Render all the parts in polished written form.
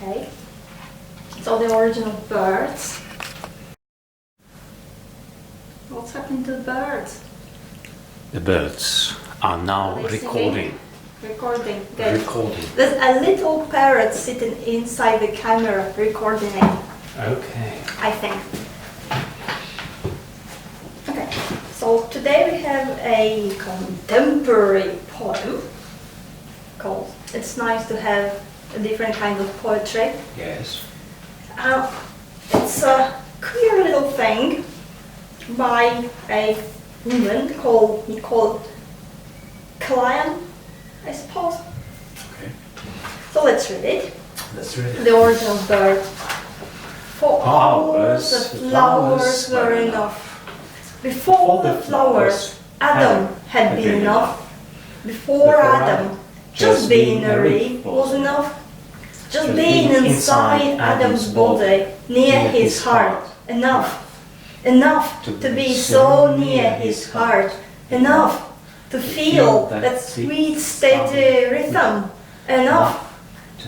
Okay. So the origin of birds. What's happening to the birds? The birds are now Are they recording. Recording. Good. Recording. There's a little parrot sitting inside the camera recording it, Okay. I think. Okay. So today we have a contemporary poem called It's Nice to Have a Different Kind of Poetry. Yes. It's a queer little thing by a woman called Nicolle, Caillehan, I suppose. Okay. So let's read it. That's really. The origin of bird. For Flowers, all the flowers were enough. Before the flowers, Adam had been enough. Before Adam, just being a rib was enough. Just being inside Adam's body, near his heart, enough. Enough to be so near his heart. Enough to feel that sweet steady rhythm. Enough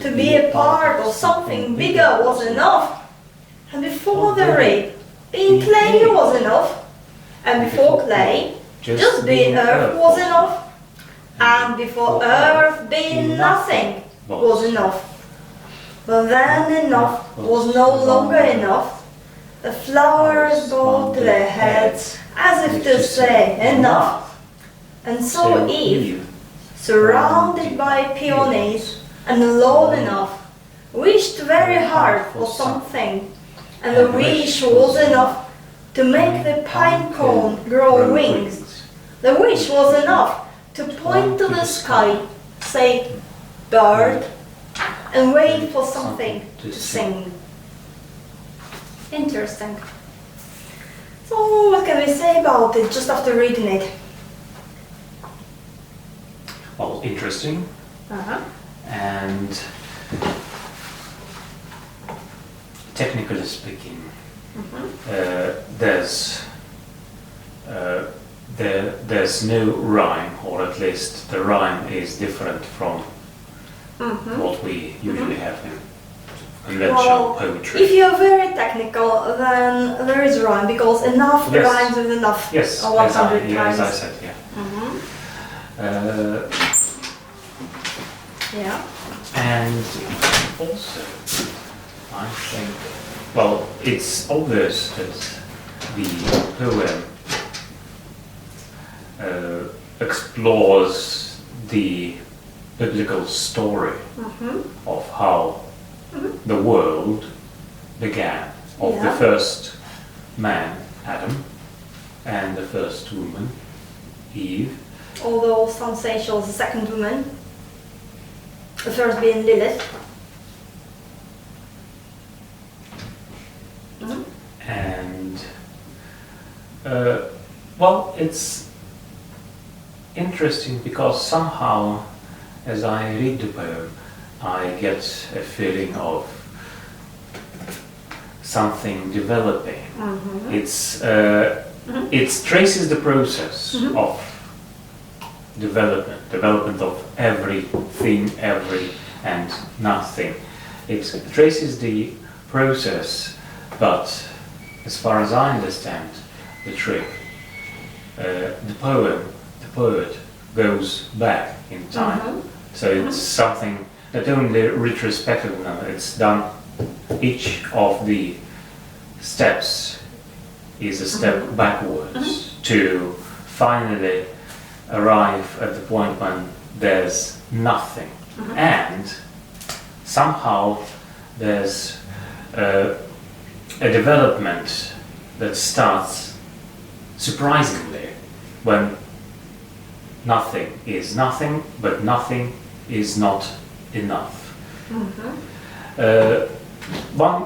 to be a part of something bigger was enough. And before the rib, being clay was enough. And before clay, just being earth was enough. And before earth, being nothing was enough. But then enough was no longer enough. The flowers bowed their heads as if to say enough. And so Eve, surrounded by peonies and alone enough, wished very hard for something. And the wish was enough to make the pine cone grow wings. The wish was enough to point to the sky, say, bird, and wait for something to sing. Interesting. So what can we say about it just after reading it? Well, interesting. And technically speaking, there's no rhyme, or at least the rhyme is different from what we usually have in conventional poetry. If you're very technical, then there is rhyme, because enough rhymes with enough. Yes, 100 times. as I said, yeah. Yeah. And also, I think, well, it's obvious that the poem explores the biblical story of how the world began, of the first man, Adam, and the first woman, Eve. Although some say she was the second woman, the first being Lilith. And well, it's interesting because somehow, as I read the poem, I get a feeling of something developing. It traces the process of development of everything, every and nothing. It traces the process, but as far as I understand the trick, the poet goes back in time. So it's something not only retrospective, it's done, each of the steps is a step backwards to finally arrive at the point when there's nothing. And somehow there's a development that starts surprisingly when nothing is nothing, but nothing is not enough. One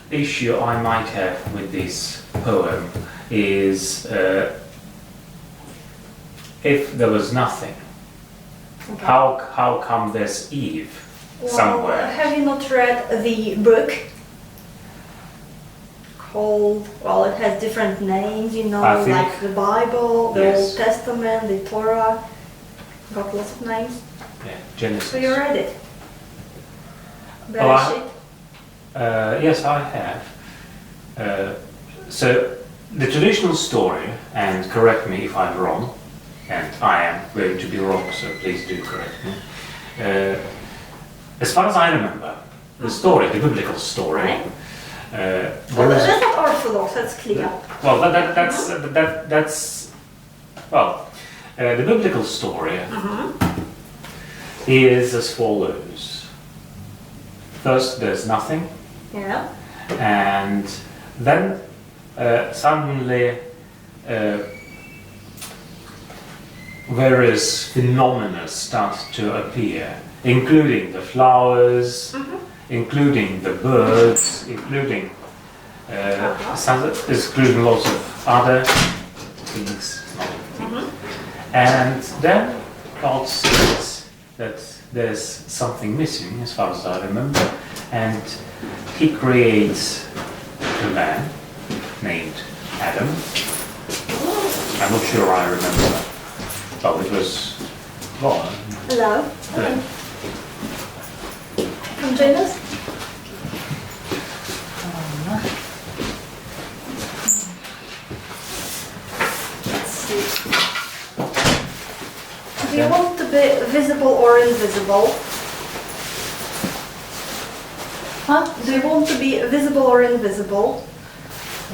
issue I might have with this poem is if there was nothing, how come there's Eve somewhere? Have you not read the book called, well, it has different names, you know, like the Bible, the Old Testament, the Torah, got lots of names. Yeah, Genesis. So you read it? Bereshit? Yes, I have. So the traditional story, and correct me if I'm wrong, and I am going to be wrong, so please do correct me. As far as I remember, the story, the biblical story. Right. Well, that's not orthodox. That's clear. Well, that's the biblical story is as follows. First, there's nothing. Yeah. And then suddenly various phenomena start to appear, including the flowers, including the birds, including including lots of other things. And then God sees that there's something missing, as far as I remember, and He creates a man named Adam. I'm not sure I remember that. Oh, it was God. Hello. Come join us. Let's see. Do you want to be visible or invisible? Huh? Do you want to be visible or invisible?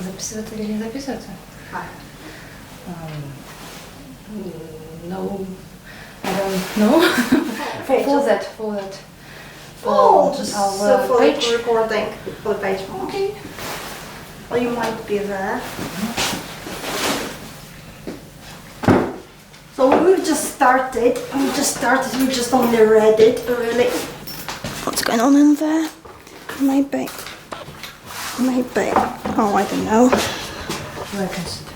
Записываться или не записываться? No, I don't know. Okay, for just- that. Oh, just our for page. the recording, for the page. Okay. Well, you might be there. So we've just started. We just only read it, really. What's going on in there? Maybe. Oh, I don't know. Where I can sit.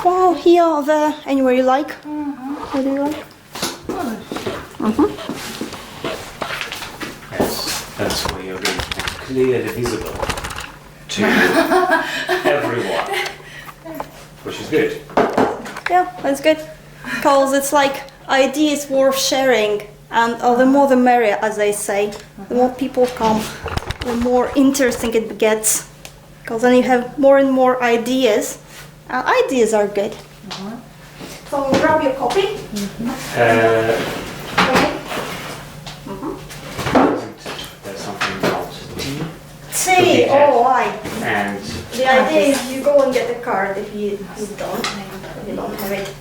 Well, here or there, anywhere you like. What do you like? Yes, that's where you're going to be clearly visible to everyone, which is good. Yeah, that's good. Because it's like ideas worth sharing, and the more the merrier, as I say. The more people come, the more interesting it gets. Because then you have more and more ideas. Ideas are good. So grab your copy. Isn't there something about tea? Tea. Oh, I. And The idea is you go and get the card if you don't. If you don't have it.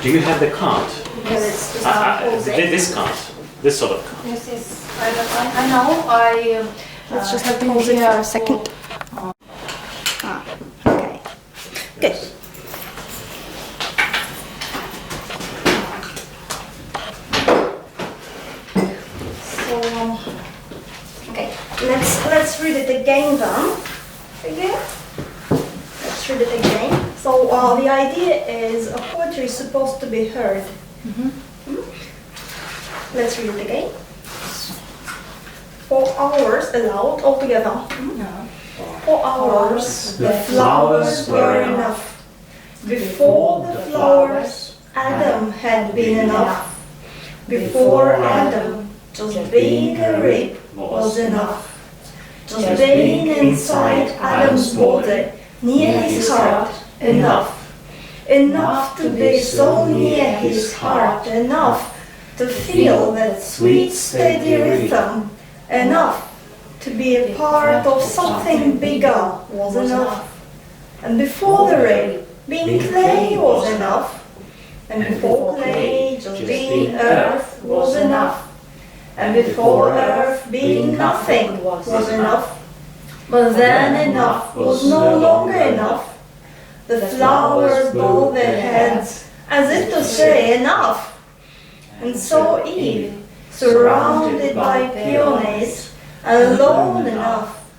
do you have the card? Because it's just not holding. This card, this sort of card. Yes. I know. Let's just have been pause it here for a second. Okay. Good. So, okay, let's read it again then. Let's read it again. So the idea is poetry is supposed to be heard. Let's read it again. 4 hours allowed altogether. 4 hours the flowers were enough. Before the flowers, Adam had been enough. Before Adam, just being a rib was enough. Just being inside Adam's body, near his heart, enough. Enough to be so near his heart, enough to feel that sweet steady rhythm, enough to be a part of something bigger was enough. And before the rib, being clay was enough. And before clay, just being earth was enough. And before earth, being nothing was enough. But then enough was no longer enough. The flowers bowed their heads as if to say enough. And so Eve, surrounded by peonies, alone enough,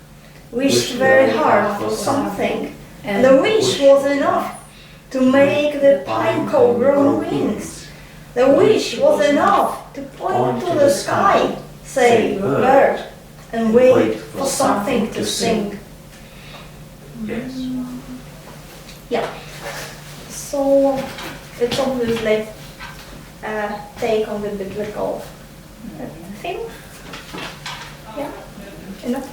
wished very hard for something, and the wish was enough to make the pine cone grow wings. The wish was enough to point to the sky, say a bird, and wait for something to sing. Yes. Yeah. So it's obviously a take on the biblical thing. Enough?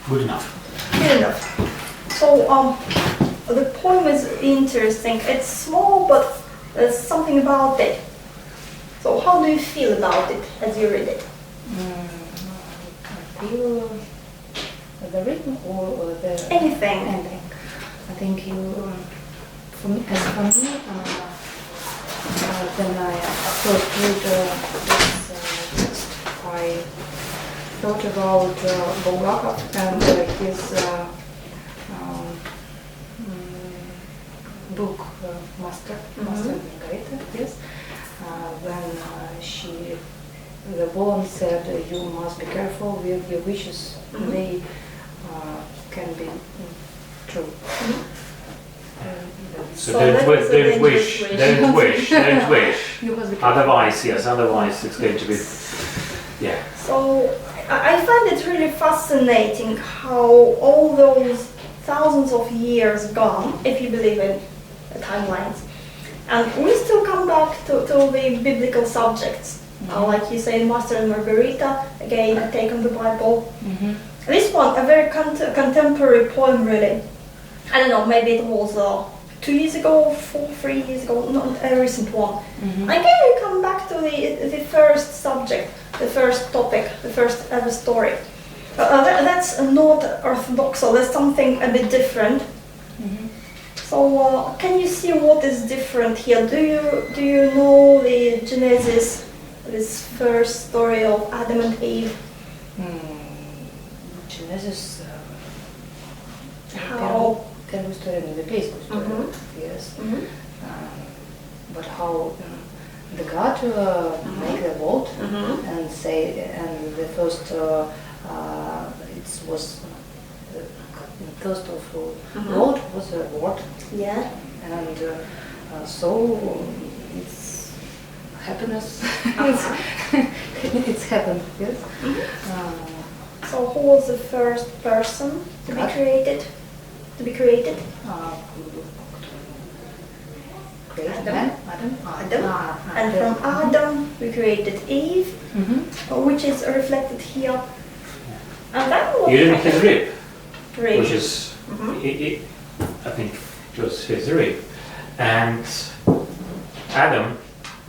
Good enough. Good enough. So the poem is interesting. It's small, but there's something about it. So how do you feel about it as you read it? I feel the rhythm or the Anything. ending. I think you, for me, when I first read this text, I thought about Bulgakov and his book Master and Margarita, yes. When the woman said, you must be careful with your wishes, they can be true. So that was a don't dangerous wish, wish. don't wish, don't wish. You must be careful. Otherwise, yes, otherwise it's going to be, yeah. So I find it really fascinating how all those thousands of years gone, if you believe in the timelines, and we still come back to the biblical subjects. Like you say, Master and Margarita, again, a take on the Bible. This one, a very contemporary poem, really. I don't know, maybe it was 2 years ago, 3 years ago, not a recent one. Again, we come back to the first subject, the first topic, the first ever story. That's not orthodox, so there's something a bit different. So can you see what is different here? Do you know the Genesis, this first story of Adam and Eve? Genesis. How? Первую историю, библейскую историю, yes. But how the God make the world and say, and the first it was the first of world was a word. Yeah. And so it's happiness. It's happened, yes. So who was the first person to be God. created? Created Adam. Adam. And from Adam we created Eve, which is reflected here. And then what You didn't happened? his rib, Rib. which is, I think it was his rib. And Adam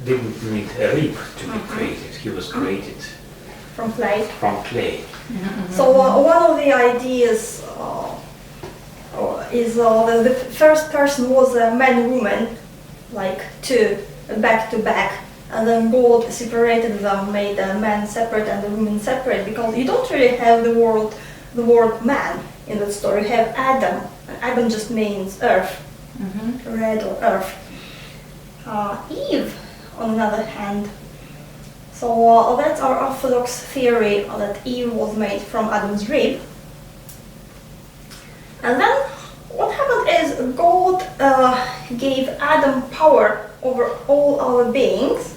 didn't need a rib to be created. He was created From clay. from clay. So one of the ideas is the first person was a man-woman, like two, back to back, and then God separated them, made the man separate and the woman separate, because you don't really have the word man in that story. You have Adam. Adam just means earth, red or earth. Eve, on the other hand. So that's our orthodox theory that Eve was made from Adam's rib. And then what happened is God gave Adam power over all our beings.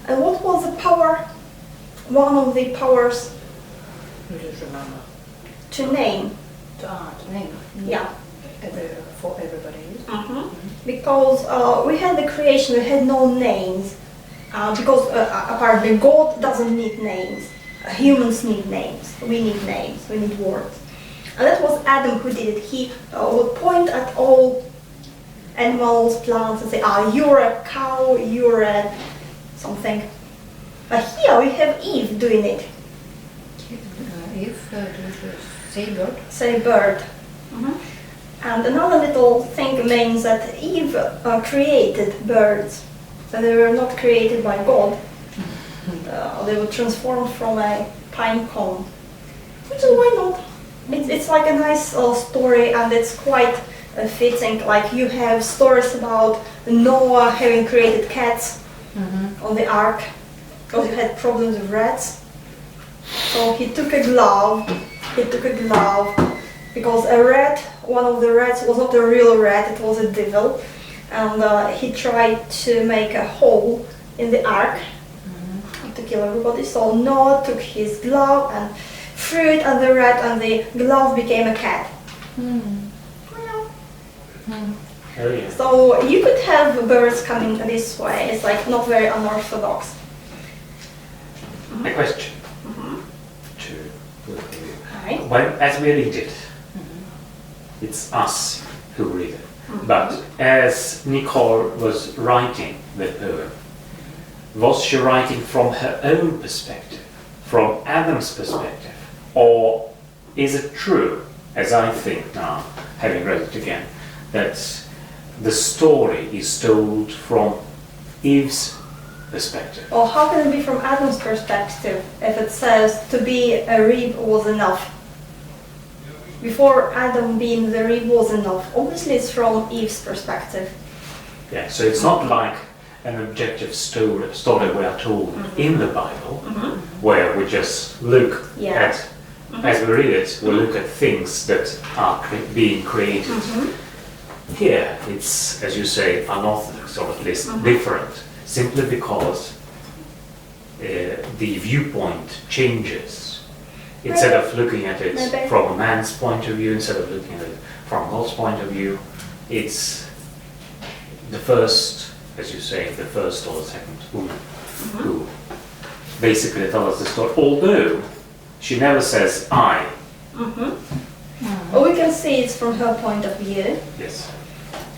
And what was the power? One of the powers to name. To name. Yeah. For everybody. Because we had the creation, we had no names. Because apparently God doesn't need names. Humans need names. We need names. We need words. And that was Adam who did it. He would point at all animals, plants, and say, you're a cow, you're a something. But here we have Eve doing it. Eve, say bird. Say bird. And another little thing means that Eve created birds. So they were not created by God. They were transformed from a pine cone. Which is why not? It's like a nice story, and it's quite fitting. Like you have stories about Noah having created cats on the ark because he had problems with rats. So he took a glove because a rat, one of the rats was not a real rat, it was a devil. And he tried to make a hole in the ark to kill everybody. So Noah took his glove and threw it at the rat, and the glove became a cat. So you could have birds coming this way. It's like not very unorthodox. A question to Right. When, as we read it, it's us who read it. But as Nicolle was writing the poem, was she writing from her own perspective, from Adam's perspective, or is it true, as I think now, having read it again, that the story is told from Eve's perspective? Or how can it be from Adam's perspective if it says to be a rib was enough? Before Adam being the rib was enough. Obviously it's from Eve's perspective. Yeah, so it's not like an objective story we are told in the Bible, where we just look at, as we read it, we look at things that are being created. Here, it's, as you say, unorthodox, or at least different, simply because the viewpoint changes. Instead of looking at it from a man's point of view, instead of looking at it from God's point of view, it's the first, as you say, the first or the second woman who basically tells us the story, although she never says I. Well, we can see it's from her point of view. Yes.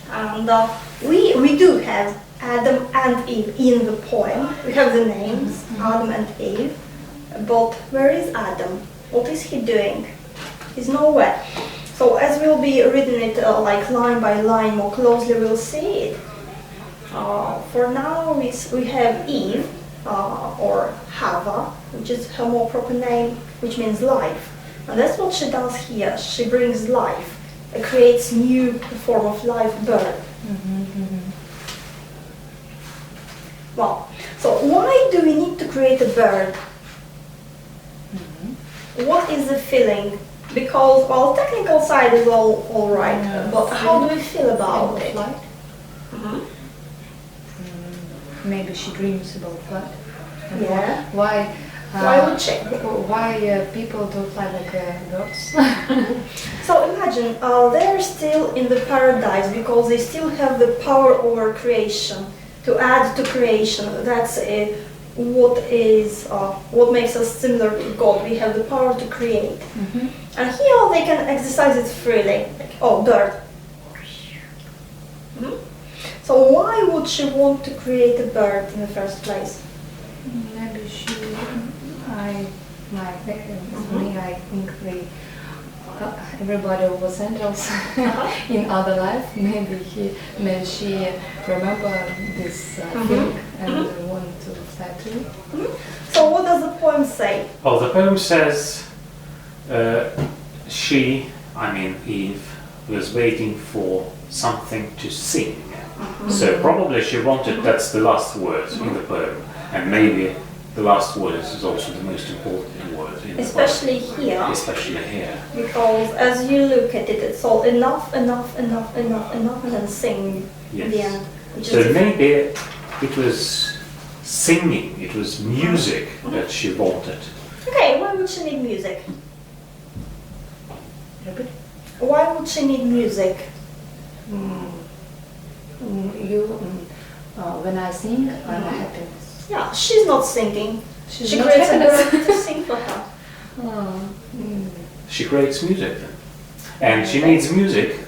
And we do have Adam and Eve in the poem. We have the names, Adam and Eve. But where is Adam? What is he doing? He's nowhere. So as we'll be reading it like line by line more closely, we'll see it. For now, we have Eve, or Hava, which is her more proper name, which means life. And that's what she does here. She brings life. It creates new form of life, birth. Well, so why do we need to create a bird? What is the feeling? Because, well, technical side is all right, but how do we feel about it? Maybe she dreams about flight. Yeah. Why would she? Why people don't fly like birds? So imagine, they're still in the paradise because they still have the power over creation, to add to creation. That's what makes us similar to God. We have the power to create. And here they can exercise it freely. Like, oh, bird. So why would she want to create a bird in the first place? Maybe I think everybody was angels in other life. Maybe she remember this thing and want to fly too. So what does the poem say? Well, the poem says Eve, was waiting for something to sing. So probably she wanted, that's the last word in the poem, and maybe the last word is also the most important word in the poem. Especially here. Especially here. Because as you look at it, it's all enough, and then sing in the end. So maybe it was singing, it was music that she wanted. Okay, why would she need music? Repeat? Why would she need music? When I sing, I'm happy. Yeah, she's not singing. She's She not creates a happiness. bird to sing for her. She creates music then. And she needs music,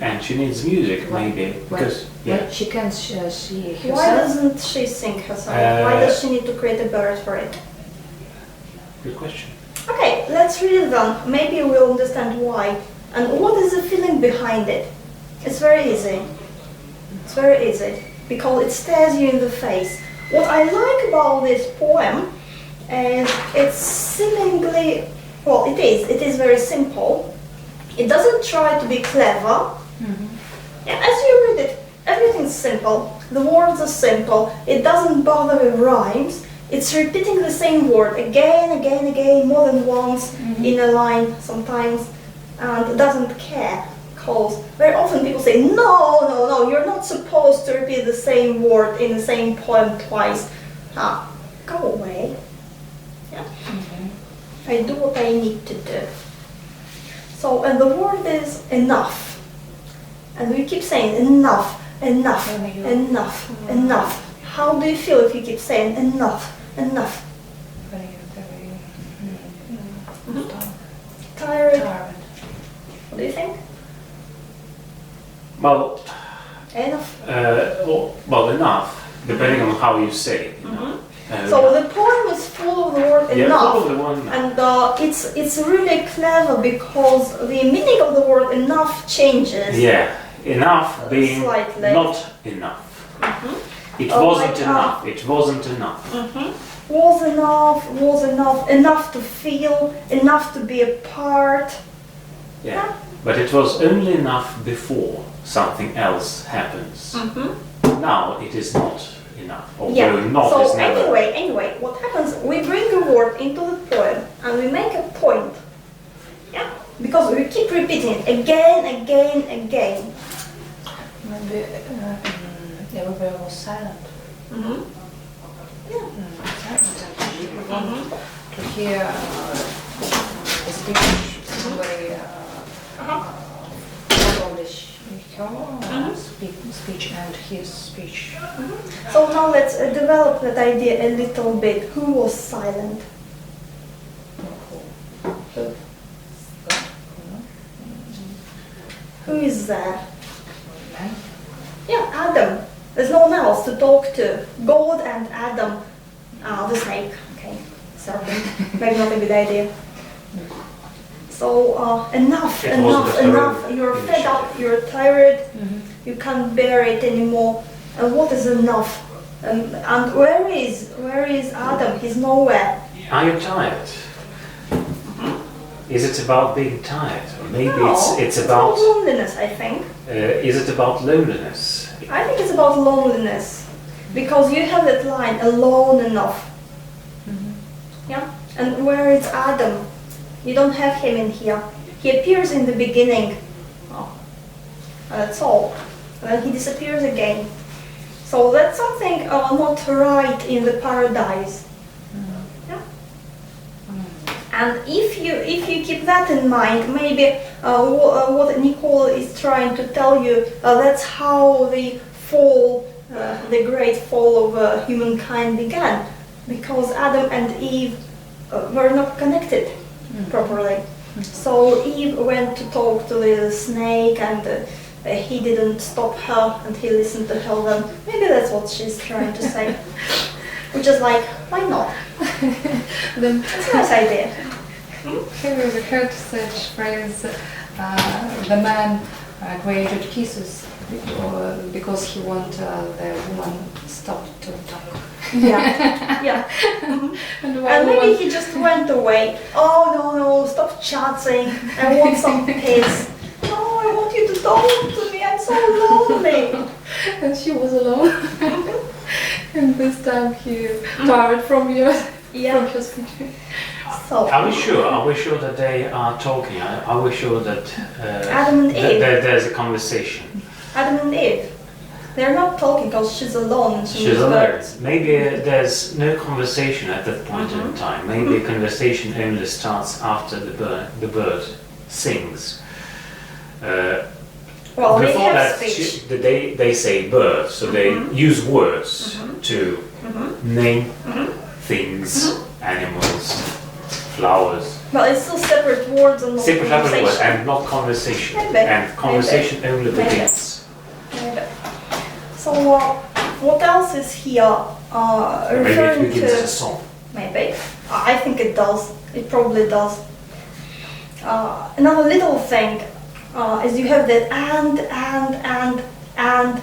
maybe, because, But she can she herself. Why doesn't she sing herself? Why does she need to create a bird for it? Good question. Okay, let's read it then. Maybe we'll understand why. And what is the feeling behind it? It's very easy. It's very easy. Because it stares you in the face. What I like about this poem is it's seemingly, well, it is very simple. It doesn't try to be clever. Yeah, as you read it, everything's simple. The words are simple. It doesn't bother with rhymes. It's repeating the same word again, more than once in a line sometimes, and it doesn't care. Because very often people say, no, you're not supposed to repeat the same word in the same poem twice. Go away. Yeah. I do what I need to do. So, and the word is enough. And we keep saying enough. How do you feel if you keep saying enough? it? Tyrant. What do you think? Well, Enough. well, enough, depending on how you say it. You know. So the poem is full of the word yeah, enough. full of the word enough. And it's really clever because the meaning of the word enough changes. Yeah, enough being Slightly. not enough. It Oh, wasn't like, enough. It wasn't enough. Was enough, enough to feel, enough to be a part. Yeah. But it was only enough before something else happens. Now it is not enough. Although not So is never. anyway, what happens? We bring a word into the poem and we make a point. Yeah. Because we keep repeating it again. Maybe everybody was silent. Yeah. Silent and people want to hear the speech. Somebody publish her speech and his speech. So now let's develop that idea a little bit. Who was silent? Who is there? Man. Yeah, Adam. There's no one else to talk to. God and Adam. The snake. Okay, serpent. Maybe not a good idea. So enough. You're fed up. You're tired. You can't bear it anymore. And what is enough? And where is Adam? He's nowhere. Are you tired? Is it about being tired? Or maybe No, it's about. loneliness, I think. Is it about loneliness? I think it's about loneliness. Because you have that line, alone enough. Yeah? And where is Adam? You don't have him in here. He appears in the beginning. That's all. And then he disappears again. So that's something not right in the paradise. Yeah? And if you keep that in mind, maybe what Nicolle is trying to tell you, that's how the fall, the great fall of humankind began. Because Adam and Eve were not connected properly. So Eve went to talk to the snake and he didn't stop her and he listened to her then. Maybe that's what she's trying to say. Which is like, why not? Then It's a nice idea. have you heard such phrase, the man created kisses because he wanted the woman stop to talk. Yeah, yeah. And And maybe he just went away. Oh no, stop chatting. I want some peace. No, I want you to talk to me. I'm so lonely. And she was alone. And this time he tired from your speech. So Are we sure that they are talking? Are we sure that Adam and Eve. there's a conversation? Adam and Eve. They're not talking because she's alone. And She's alone. Maybe there's no conversation at that point in time. Maybe a conversation only starts after the bird sings. Well, they Before have that, speech. they say bird, so they use words to name things, animals, flowers. Well, it's still separate words and not Separate words conversation. and not conversation. Maybe. And conversation only Maybe. begins. Maybe. So what else is here Maybe it referring begins as a to? song. Maybe. I think it does. It probably does. Another little thing is you have that and,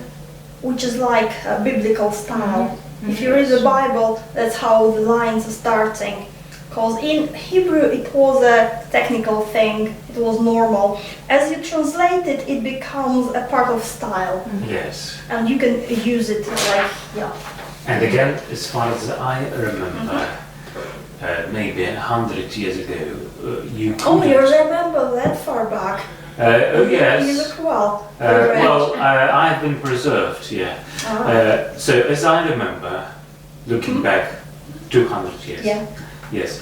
which is like a biblical style. If you read the Bible, that's how the lines are starting. Because in Hebrew it was a technical thing, it was normal. As you translate it, it becomes a part of style. Yes. And you can use it like, yeah. And again, as far as I remember, maybe 100 years ago, you Oh, couldn't. you remember that far back? Oh yes. You look well. Well, I've been preserved, yeah. So as I remember, looking back 200 years. Yeah. Yes.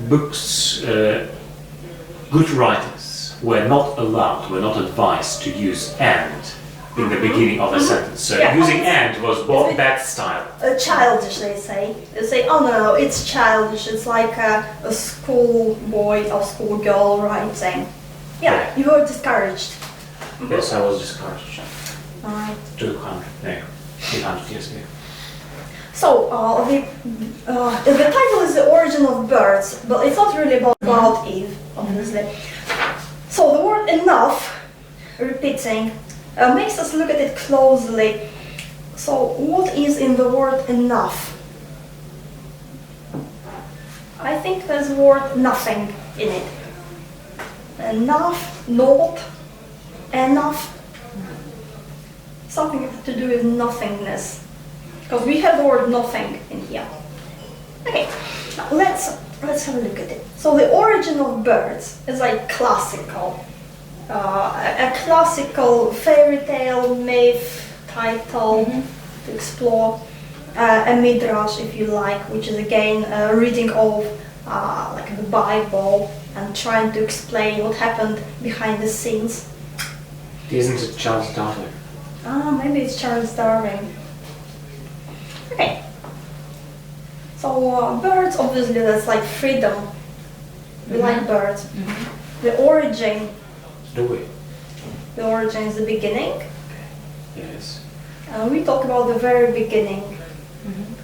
Books, good writers were not allowed, were not advised to use and in the beginning of a sentence. So Yeah, using it's- and was that style. Childish, they say. They say, oh no, it's childish. It's like a schoolboy or schoolgirl writing. Yeah, you were discouraged. Yes, I was discouraged. Alright. 300 years ago. So, the title is The Origin of Birds, but it's not really about Eve, obviously. So the word enough, repeating, makes us look at it closely. So what is in the word enough? I think there's the word nothing in it. Enough, not, enough. Something to do with nothingness. Because we have the word nothing in here. Okay, now let's have a look at it. So the origin of birds is like classical. A classical fairy tale, myth, title to explore. A midrash, if you like, which is again a reading of like the Bible and trying to explain what happened behind the scenes. Isn't it Charles Darwin? Maybe it's Charles Darwin. Okay. So birds, obviously, that's like freedom. We like birds. The origin. Do we? The origin is the beginning. Yes. We talk about the very beginning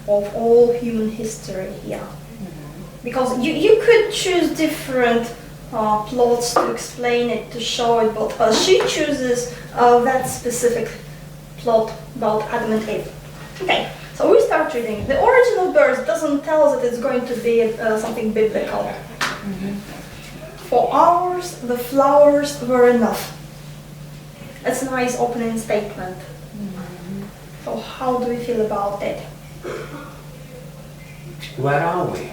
of all human history here. Because you could choose different plots to explain it, to show it, but she chooses that specific plot about Adam and Eve. Okay, so we start reading. The origin of birds doesn't tell us that it's going to be something biblical. For hours, the flowers were enough. That's a nice opening statement. So how do we feel about it? Where are we?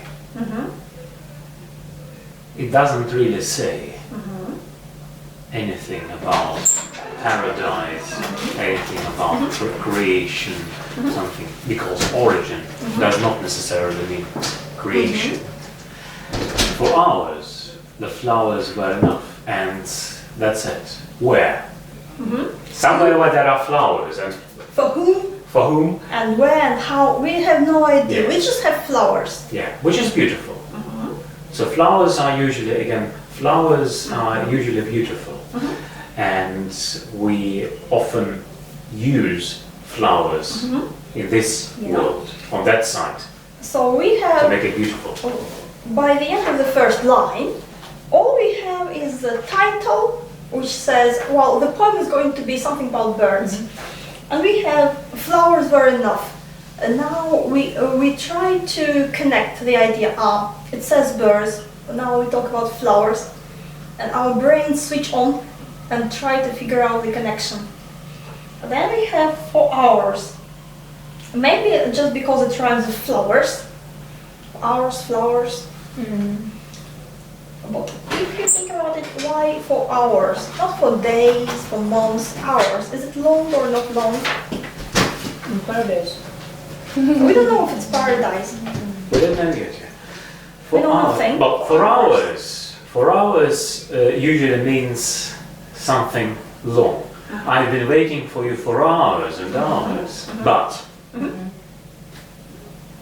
It doesn't really say anything about paradise, anything about creation, something, because origin does not necessarily mean creation. For ours, the flowers were enough, and that's it. Where? Somewhere where there are flowers, and For whom? for whom? And where and how? We have no idea. Yes. We just have flowers. Yeah, which is beautiful. So flowers are usually, beautiful, and we often use flowers in this world, on that side, So we to have, make it beautiful. by the end of the first line, all we have is the title, which says, well, the poem is going to be something about birds. And we have flowers were enough. And now we try to connect the idea. It says birds, but now we talk about flowers. And our brains switch on and try to figure out the connection. And then we have for hours. Maybe just because it rhymes with flowers. Hours, flowers. But if you think about it, why for hours? Not for days, for months, hours. Is it long or not long? Paradise. We don't know if it's paradise. We don't know yet. We know nothing. But for hours usually means something long. I've been waiting for you for hours and hours. But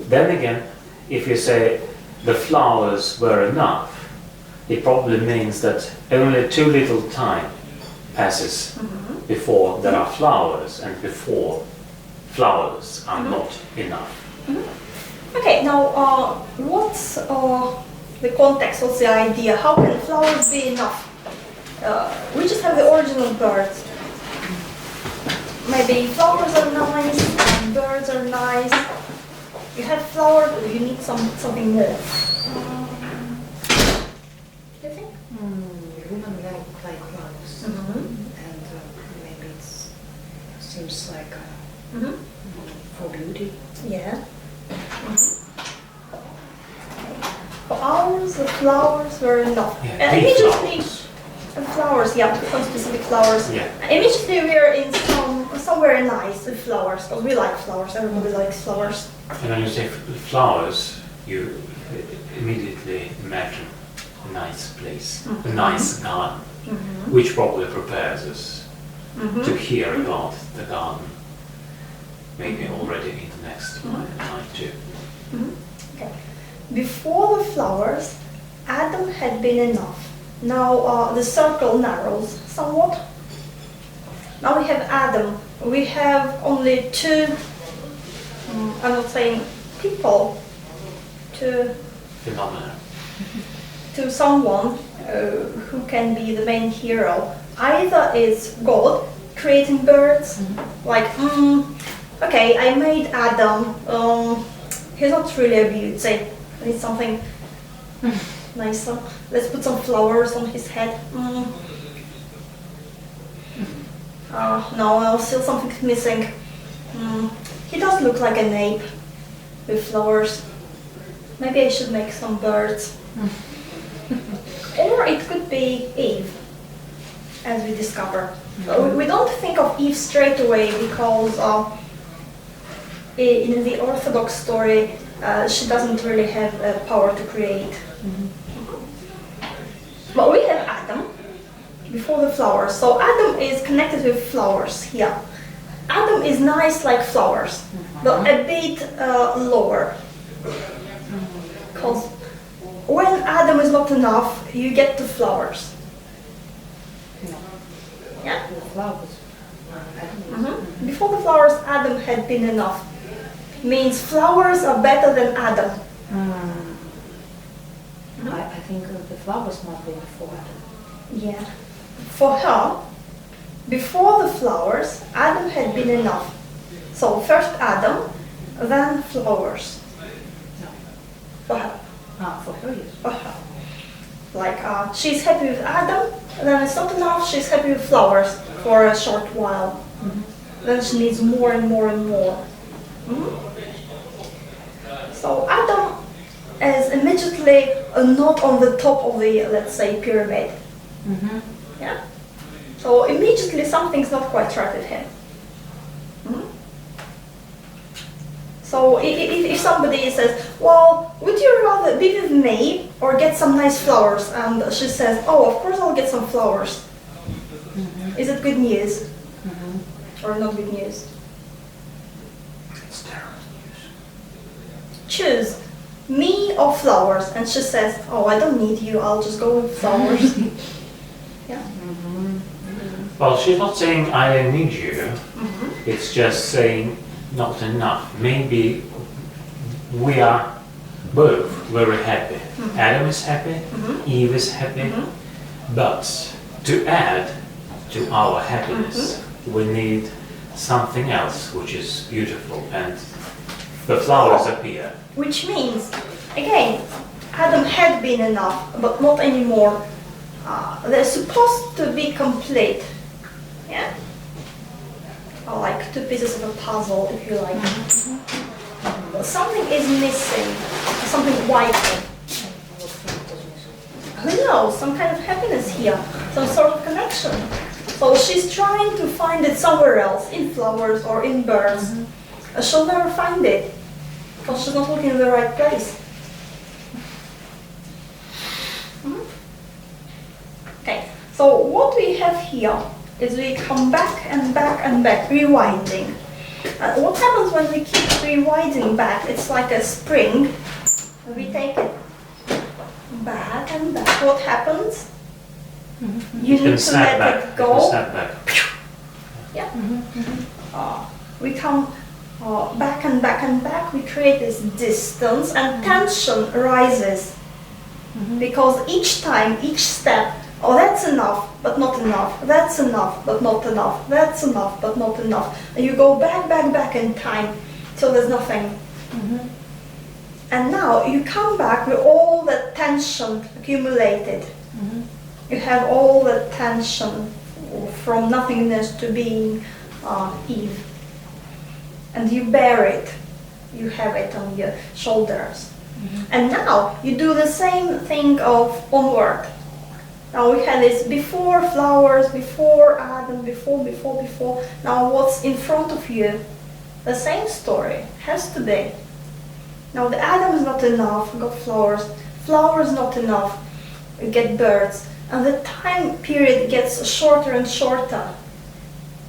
then again, if you say the flowers were enough, it probably means that only too little time passes before there are flowers, and before flowers are not enough. Okay, now what's the context? What's the idea? How can flowers be enough? We just have the origin of birds. Maybe flowers are nice and birds are nice. You have flowers, but you need something more. Do you think? Women like flowers, and maybe it seems like for beauty. Yeah. For ours, the flowers were enough. Yeah, And big immediately, flowers. flowers, yeah, some specific flowers. Yeah. Immediately we are in somewhere nice with flowers, because we like flowers, everybody likes flowers. And when you say flowers, you immediately imagine a nice place, a nice garden, which probably prepares us to hear about the garden. Maybe already in the next line too. Okay. Before the flowers, Adam had been enough. Now the circle narrows somewhat. Now we have Adam. We have only two, I'm not saying people, two Phenomena. to someone who can be the main hero. Either is God creating birds, like, okay, I made Adam, he's not really a beauty, I need something nicer. Let's put some flowers on his head. No, still something's missing. He does look like an ape with flowers. Maybe I should make some birds. Or it could be Eve, as we discover. We don't think of Eve straight away because in the Orthodox story she doesn't really have power to create. But we have Adam before the flowers. So Adam is connected with flowers here. Adam is nice like flowers, but a bit lower. Because when Adam is not enough, you get to flowers. Yeah? The flowers. Before the flowers, Adam had been enough. Means flowers are better than Adam. I think the flowers must be before Adam. Yeah. For her, before the flowers, Adam had been enough. So first Adam, then flowers. No. For her. For her, yes. For her. Like she's happy with Adam, then it's not enough, she's happy with flowers for a short while. Then she needs more and more and more. So Adam is immediately not on the top of the, let's say, pyramid. Yeah? So immediately something's not quite right with him. So if somebody says, well, would you rather be with me or get some nice flowers? And she says, oh, of course I'll get some flowers. Is it good news? Or not good news? It's terrible news. Choose me or flowers. And she says, oh, I don't need you, I'll just go with flowers. Yeah. Well, she's not saying I don't need you. It's just saying not enough. Maybe we are both very happy. Adam is happy, Eve is happy, but to add to our happiness, we need something else which is beautiful, and the flowers appear. Which means, again, Adam had been enough, but not anymore. They're supposed to be complete. Yeah? Or like two pieces of a puzzle, if you like. But something is missing, something vital. Who knows? Some kind of happiness here, some sort of connection. So she's trying to find it somewhere else, in flowers or in birds. She'll never find it, because she's not looking in the right place. Okay, so what we have here is we come back and back and back, rewinding. What happens when we keep rewinding back? It's like a spring. We take it back and back. What happens? You need to let it go. Snap back. Yeah. We come back and back and back. We create this distance, and tension rises because each time, each step. Oh, that's enough, but not enough. That's enough, but not enough. That's enough, but not enough. And you go back, back, back in time till there's nothing. And now you come back with all the tension accumulated. You have all the tension from nothingness to being Eve. And you bear it. You have it on your shoulders. And now you do the same thing of onward. Now we had this before flowers, before Adam, before. Now what's in front of you? The same story, has to be. Now the Adam is not enough, got flowers. Flowers not enough, get birds. And the time period gets shorter and shorter.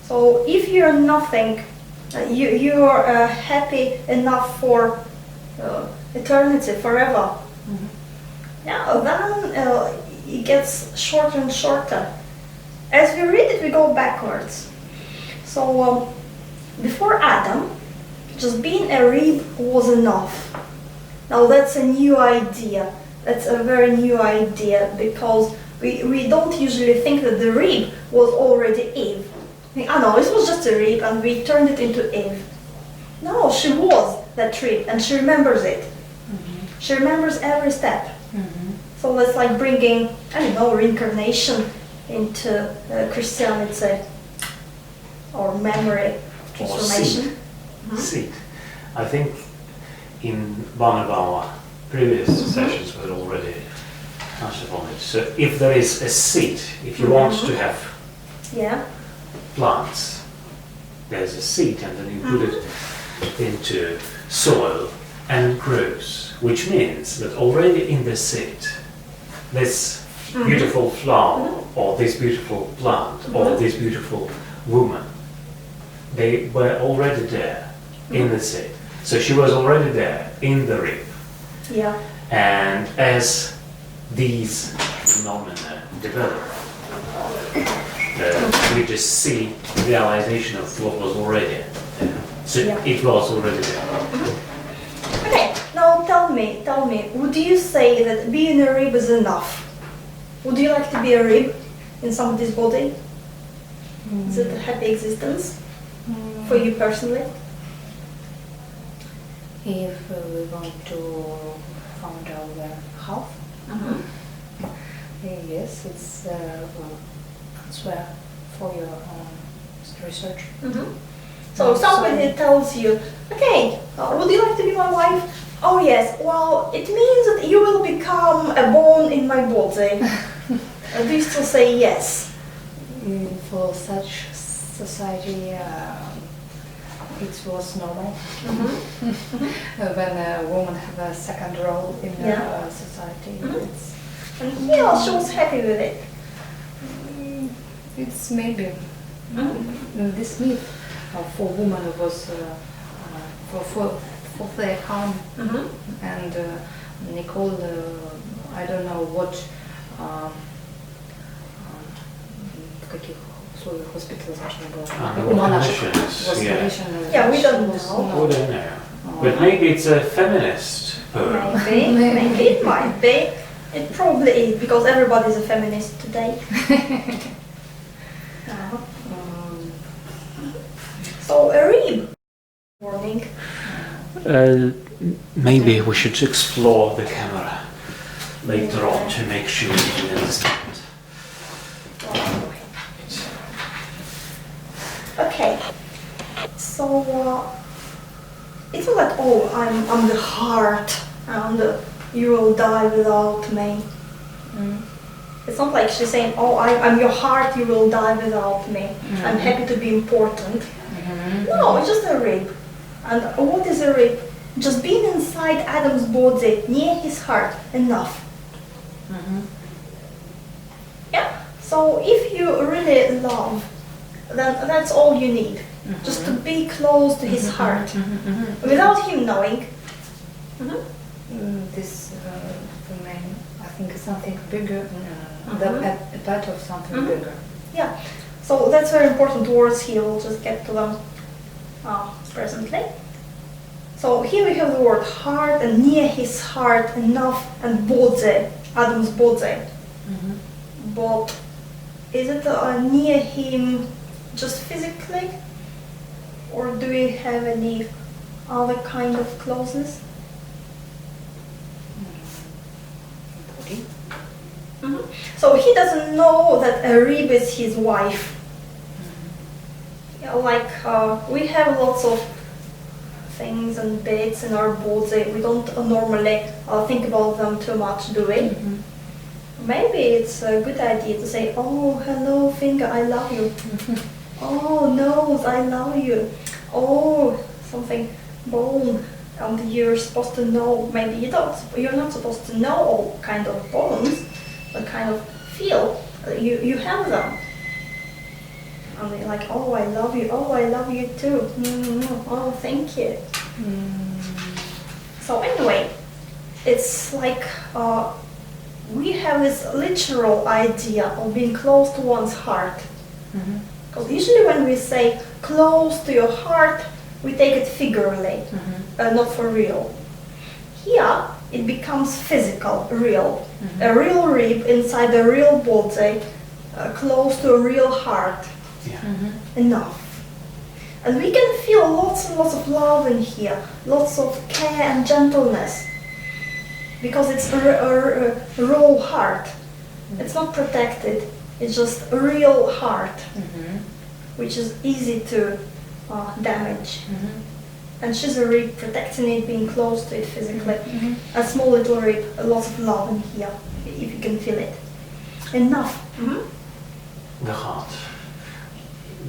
So if you're nothing, you're happy enough for eternity, forever. Yeah, then it gets shorter and shorter. As we read it, we go backwards. So before Adam, just being a rib was enough. Now that's a new idea. That's a very new idea, because we don't usually think that the rib was already Eve. No, it was just a rib and we turned it into Eve. No, she was that rib and she remembers it. She remembers every step. So that's like bringing, I don't know, reincarnation into Christianity, or memory transformation. Seed. I think in one of our previous sessions we already touched upon it. So if there is a seed, if you want to have plants, there's a seed and then you put it into soil and it grows, which means that already in the seed, this beautiful flower or this beautiful plant or this beautiful woman, they were already there in the seed. So she was already there in the rib. Yeah. And as these phenomena develop, we just see realization of what was already there. So it was already there. Okay, now tell me, would you say that being a rib is enough? Would you like to be a rib in somebody's body? Is it a happy existence for you personally? If we want to find our half, yes, it's answer for your research. So somebody tells you, okay, would you like to be my wife? Oh yes, well, it means that you will become a bone in my body. Do you still say yes? For such society, it was normal. When a woman have a second role in society, And yeah, she was happy with it. It's maybe this myth for woman was for their calm, and Nicolle, I don't know what в каких условиях hospitalization was. Yeah, we don't know. We don't know. But maybe it's a feminist poem. Maybe it might be. It probably is, because everybody's a feminist today. So a rib. Warning. Maybe we should explore the camera later on to make sure we understand. Okay. So it's not like, oh, I'm the heart and you will die without me. It's not like she's saying, oh, I'm your heart, you will die without me. I'm happy to be important. No, it's just a rib. And what is a rib? Just being inside Adam's body, near his heart, enough. Yeah. So if you really love, then that's all you need. Just to be close to his heart, without him knowing. This remain, I think, something bigger, a part of something bigger. Yeah. So that's very important words here. We'll just get to them presently. So here we have the word heart, and near his heart, enough, and body, Adam's body. But is it near him just physically, or do we have any other kind of closeness? Body. So he doesn't know that a rib is his wife. Yeah, like we have lots of things and bits in our body. We don't normally think about them too much, do we? Maybe it's a good idea to say, oh, hello, finger, I love you. Oh, nose, I love you. Oh, something, bone, and you're supposed to know, maybe you don't, you're not supposed to know all kind of bones, but kind of feel you have them. And they're like, oh, I love you. Oh, I love you too. Oh, thank you. So anyway, it's like we have this literal idea of being close to one's heart. Because usually when we say close to your heart, we take it figuratively, not for real. Here, it becomes physical, real. A real rib inside a real body, close to a real heart. Enough. And we can feel lots and lots of love in here, lots of care and gentleness. Because it's a raw heart. It's not protected, it's just a real heart, which is easy to damage. And she's a rib, protecting it, being close to it physically. A small little rib, lots of love in here, if you can feel it. Enough. The heart.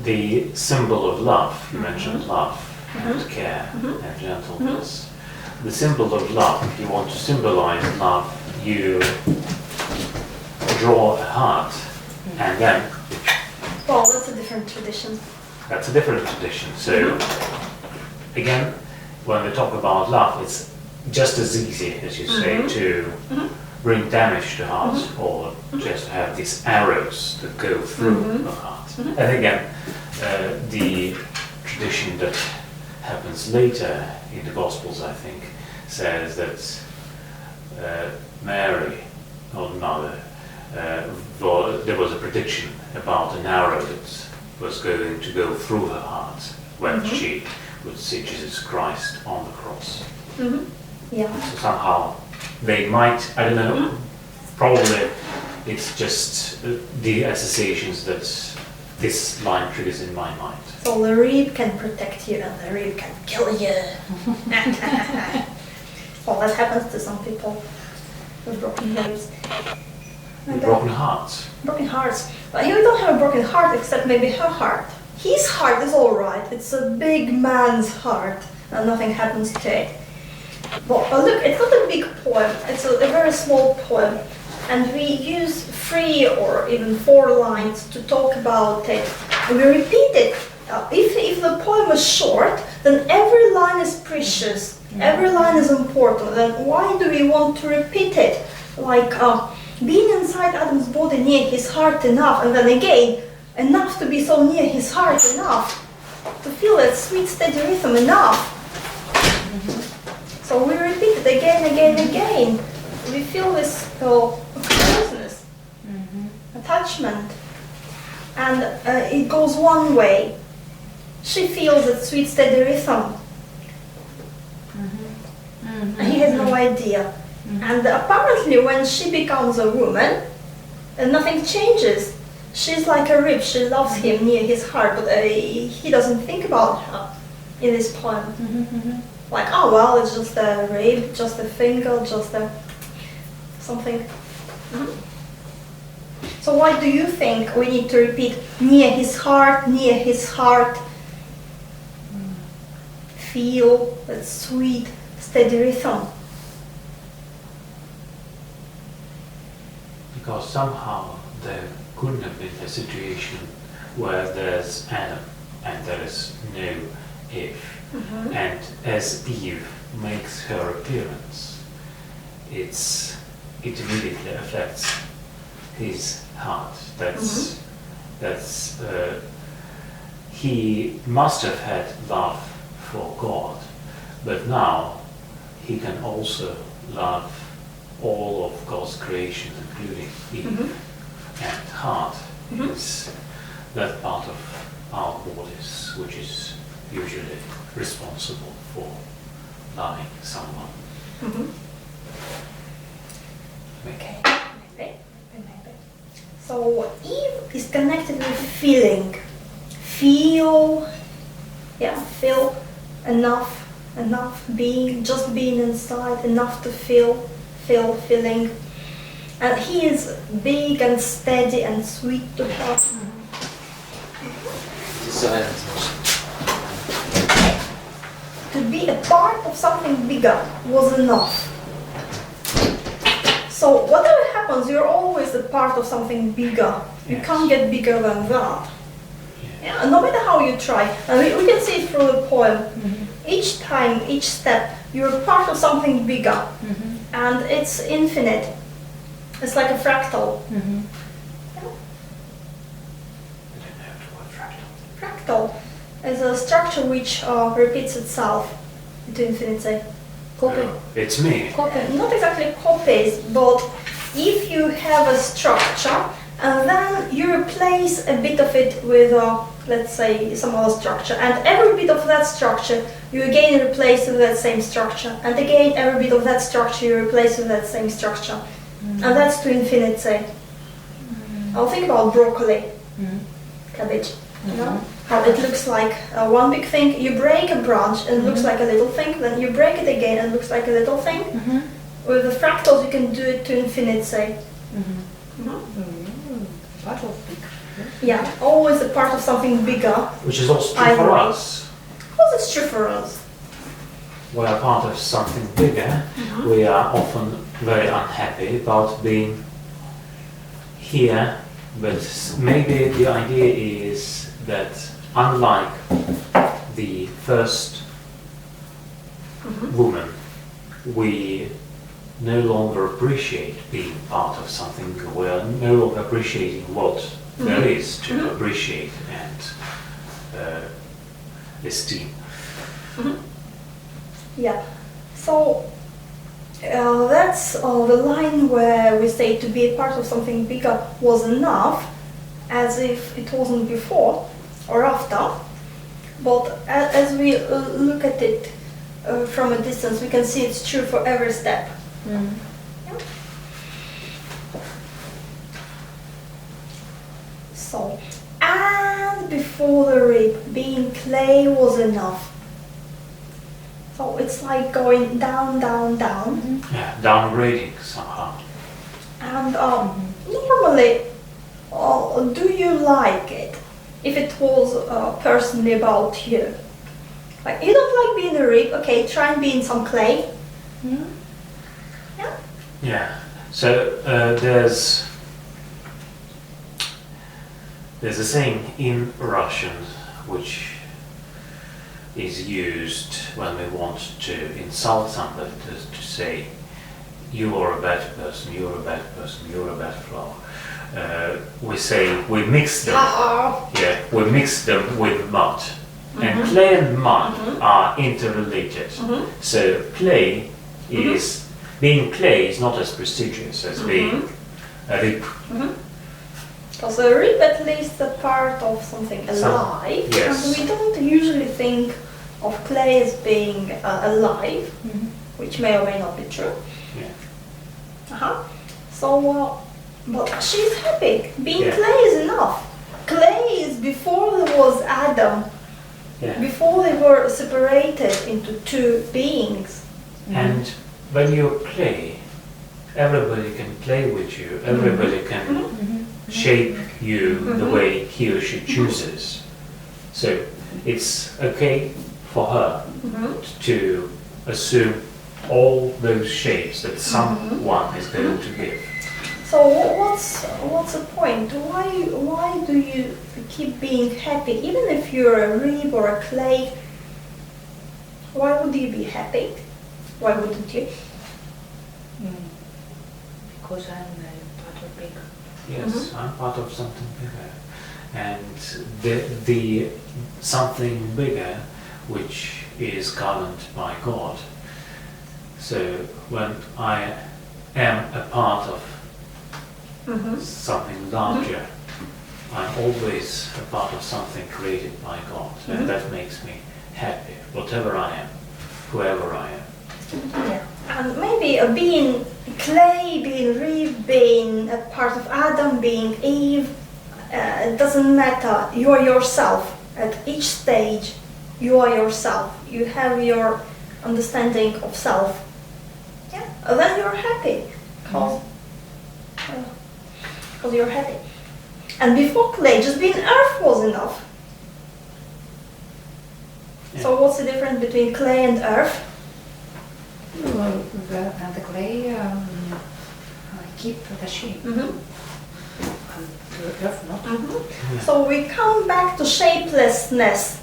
The symbol of love, you mentioned love and care and gentleness. The symbol of love, if you want to symbolize love, you draw a heart and then... Well, that's a different tradition. That's a different tradition. So, again, when we talk about love, it's just as easy, as you say, to bring damage to heart or just have these arrows that go through the heart. And again, the tradition that happens later in the Gospels, I think, says that Mary, or Mother, there was a prediction about an arrow that was going to go through her heart when she would see Jesus Christ on the cross. Yeah. So somehow they might, I don't know, probably it's just the associations that this line triggers in my mind. So the rib can protect you and the rib can kill you. Well, that happens to some people with broken ribs. With broken hearts. Broken hearts. But here we don't have a broken heart except maybe her heart. His heart is alright. It's a big man's heart and nothing happens to it. But look, it's not a big poem. It's a very small poem. And we use 3 or even 4 lines to talk about it. And we repeat it. If the poem is short, then every line is precious. Every line is important. Then why do we want to repeat it? Like being inside Adam's body near his heart enough, and then again, enough to be so near his heart enough, to feel that sweet steady rhythm enough. So we repeat it again. We feel this closeness, attachment, and it goes one way. She feels that sweet steady rhythm. And he has no idea. And apparently when she becomes a woman, nothing changes. She's like a rib, she loves him near his heart, but he doesn't think about her in this poem. Like, oh well, it's just a rib, just a finger, just a something. So why do you think we need to repeat near his heart, feel that sweet, steady rhythm? Because somehow there couldn't have been a situation where there's Adam and there is no Eve. And as Eve makes her appearance, it immediately affects his heart. He must have had love for God, but now he can also love all of God's creation, including Eve. And heart is that part of our bodies which is usually responsible for loving someone. Okay, maybe. So Eve is connected with feeling. Feel enough, just being inside, enough to feeling. And he is big and steady and sweet to her. To be a part of something bigger was enough. So whatever happens, you're always a part of something bigger. You can't get bigger than that. Yes. Yeah, no matter how you try, and we can see it through the poem. Each time, each step, you're part of something bigger, and it's infinite. It's like a fractal. Yeah. I don't know the word fractal. Fractal is a structure which repeats itself to infinity. Copy. Oh, it's me. Copy. Not exactly copies, but if you have a structure and then you replace a bit of it with, let's say, some other structure, and every bit of that structure you again replace with that same structure, and again every bit of that structure you replace with that same structure, and that's to infinity. I'll think about broccoli, cabbage, you know, how it looks like one big thing. You break a branch and it looks like a little thing, then you break it again and it looks like a little thing. With the fractals you can do it to infinity. Part of big. Yeah, always a part of something bigger. Which is also true for Either way. us. Of course it's true for us. We are part of something bigger. We are often very unhappy about being here, but maybe the idea is that unlike the first woman, we no longer appreciate being part of something bigger. We are no longer appreciating what there is to appreciate and esteem. Yeah. So that's the line where we say to be a part of something bigger was enough, as if it wasn't before or after. But as we look at it from a distance, we can see it's true for every step. Yeah. So, and before the rib, being clay was enough. So it's like going down, down, down. Yeah, downgrading somehow. And normally, do you like it if it was personally about you? Like, you don't like being a rib, okay, try and be in some clay. Yeah. Yeah. So there's a saying in Russian which is used when we want to insult somebody, to say, you are a bad person, you're a bad person, you're a bad flower. We say, we mix them. Yeah, we mix them with mud. And clay and mud are interrelated. So clay is, being clay is not as prestigious as being a rib. Because a rib at least a part of something alive, yes. and we don't usually think of clay as being alive, which may or may not be true. Yeah. So, but she's happy. Being Yeah. clay is enough. Clay is before there was Adam, Yeah. before they were separated into two beings. And when you play, everybody can play with you, everybody can shape you the way he or she chooses. So it's okay for her to assume all those shapes that someone is going to give. So what's the point? Why do you keep being happy? Even if you're a rib or a clay, why would you be happy? Why wouldn't you? Because I'm a part of big. Yes, I'm part of something bigger. And the something bigger which is governed by God. So when I am a part of something larger, I'm always a part of something created by God. And that makes me happy, whatever I am, whoever I am. Yeah. And maybe being clay, being rib, being a part of Adam, being Eve, it doesn't matter. You are yourself. At each stage, you are yourself. You have your understanding of self. Yeah. And then you're happy. Because you're happy. And before clay, just being earth was enough. Yeah. So what's the difference between clay and earth? The clay keep the shape. the earth, not. So we come back to shapelessness.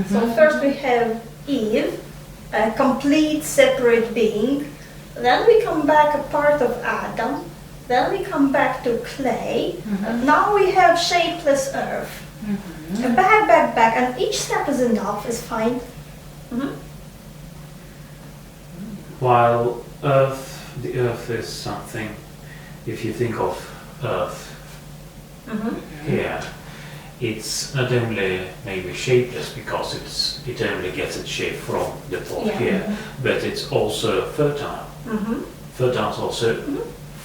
So first we have Eve, a complete separate being. Then we come back a part of Adam. Then we come back to clay. Now we have shapeless earth. Back, and each step is enough, is fine. While the earth is something, if you think of earth here, it's not only maybe shapeless because it only gets its shape from the pot here, but it's also fertile. Fertile also.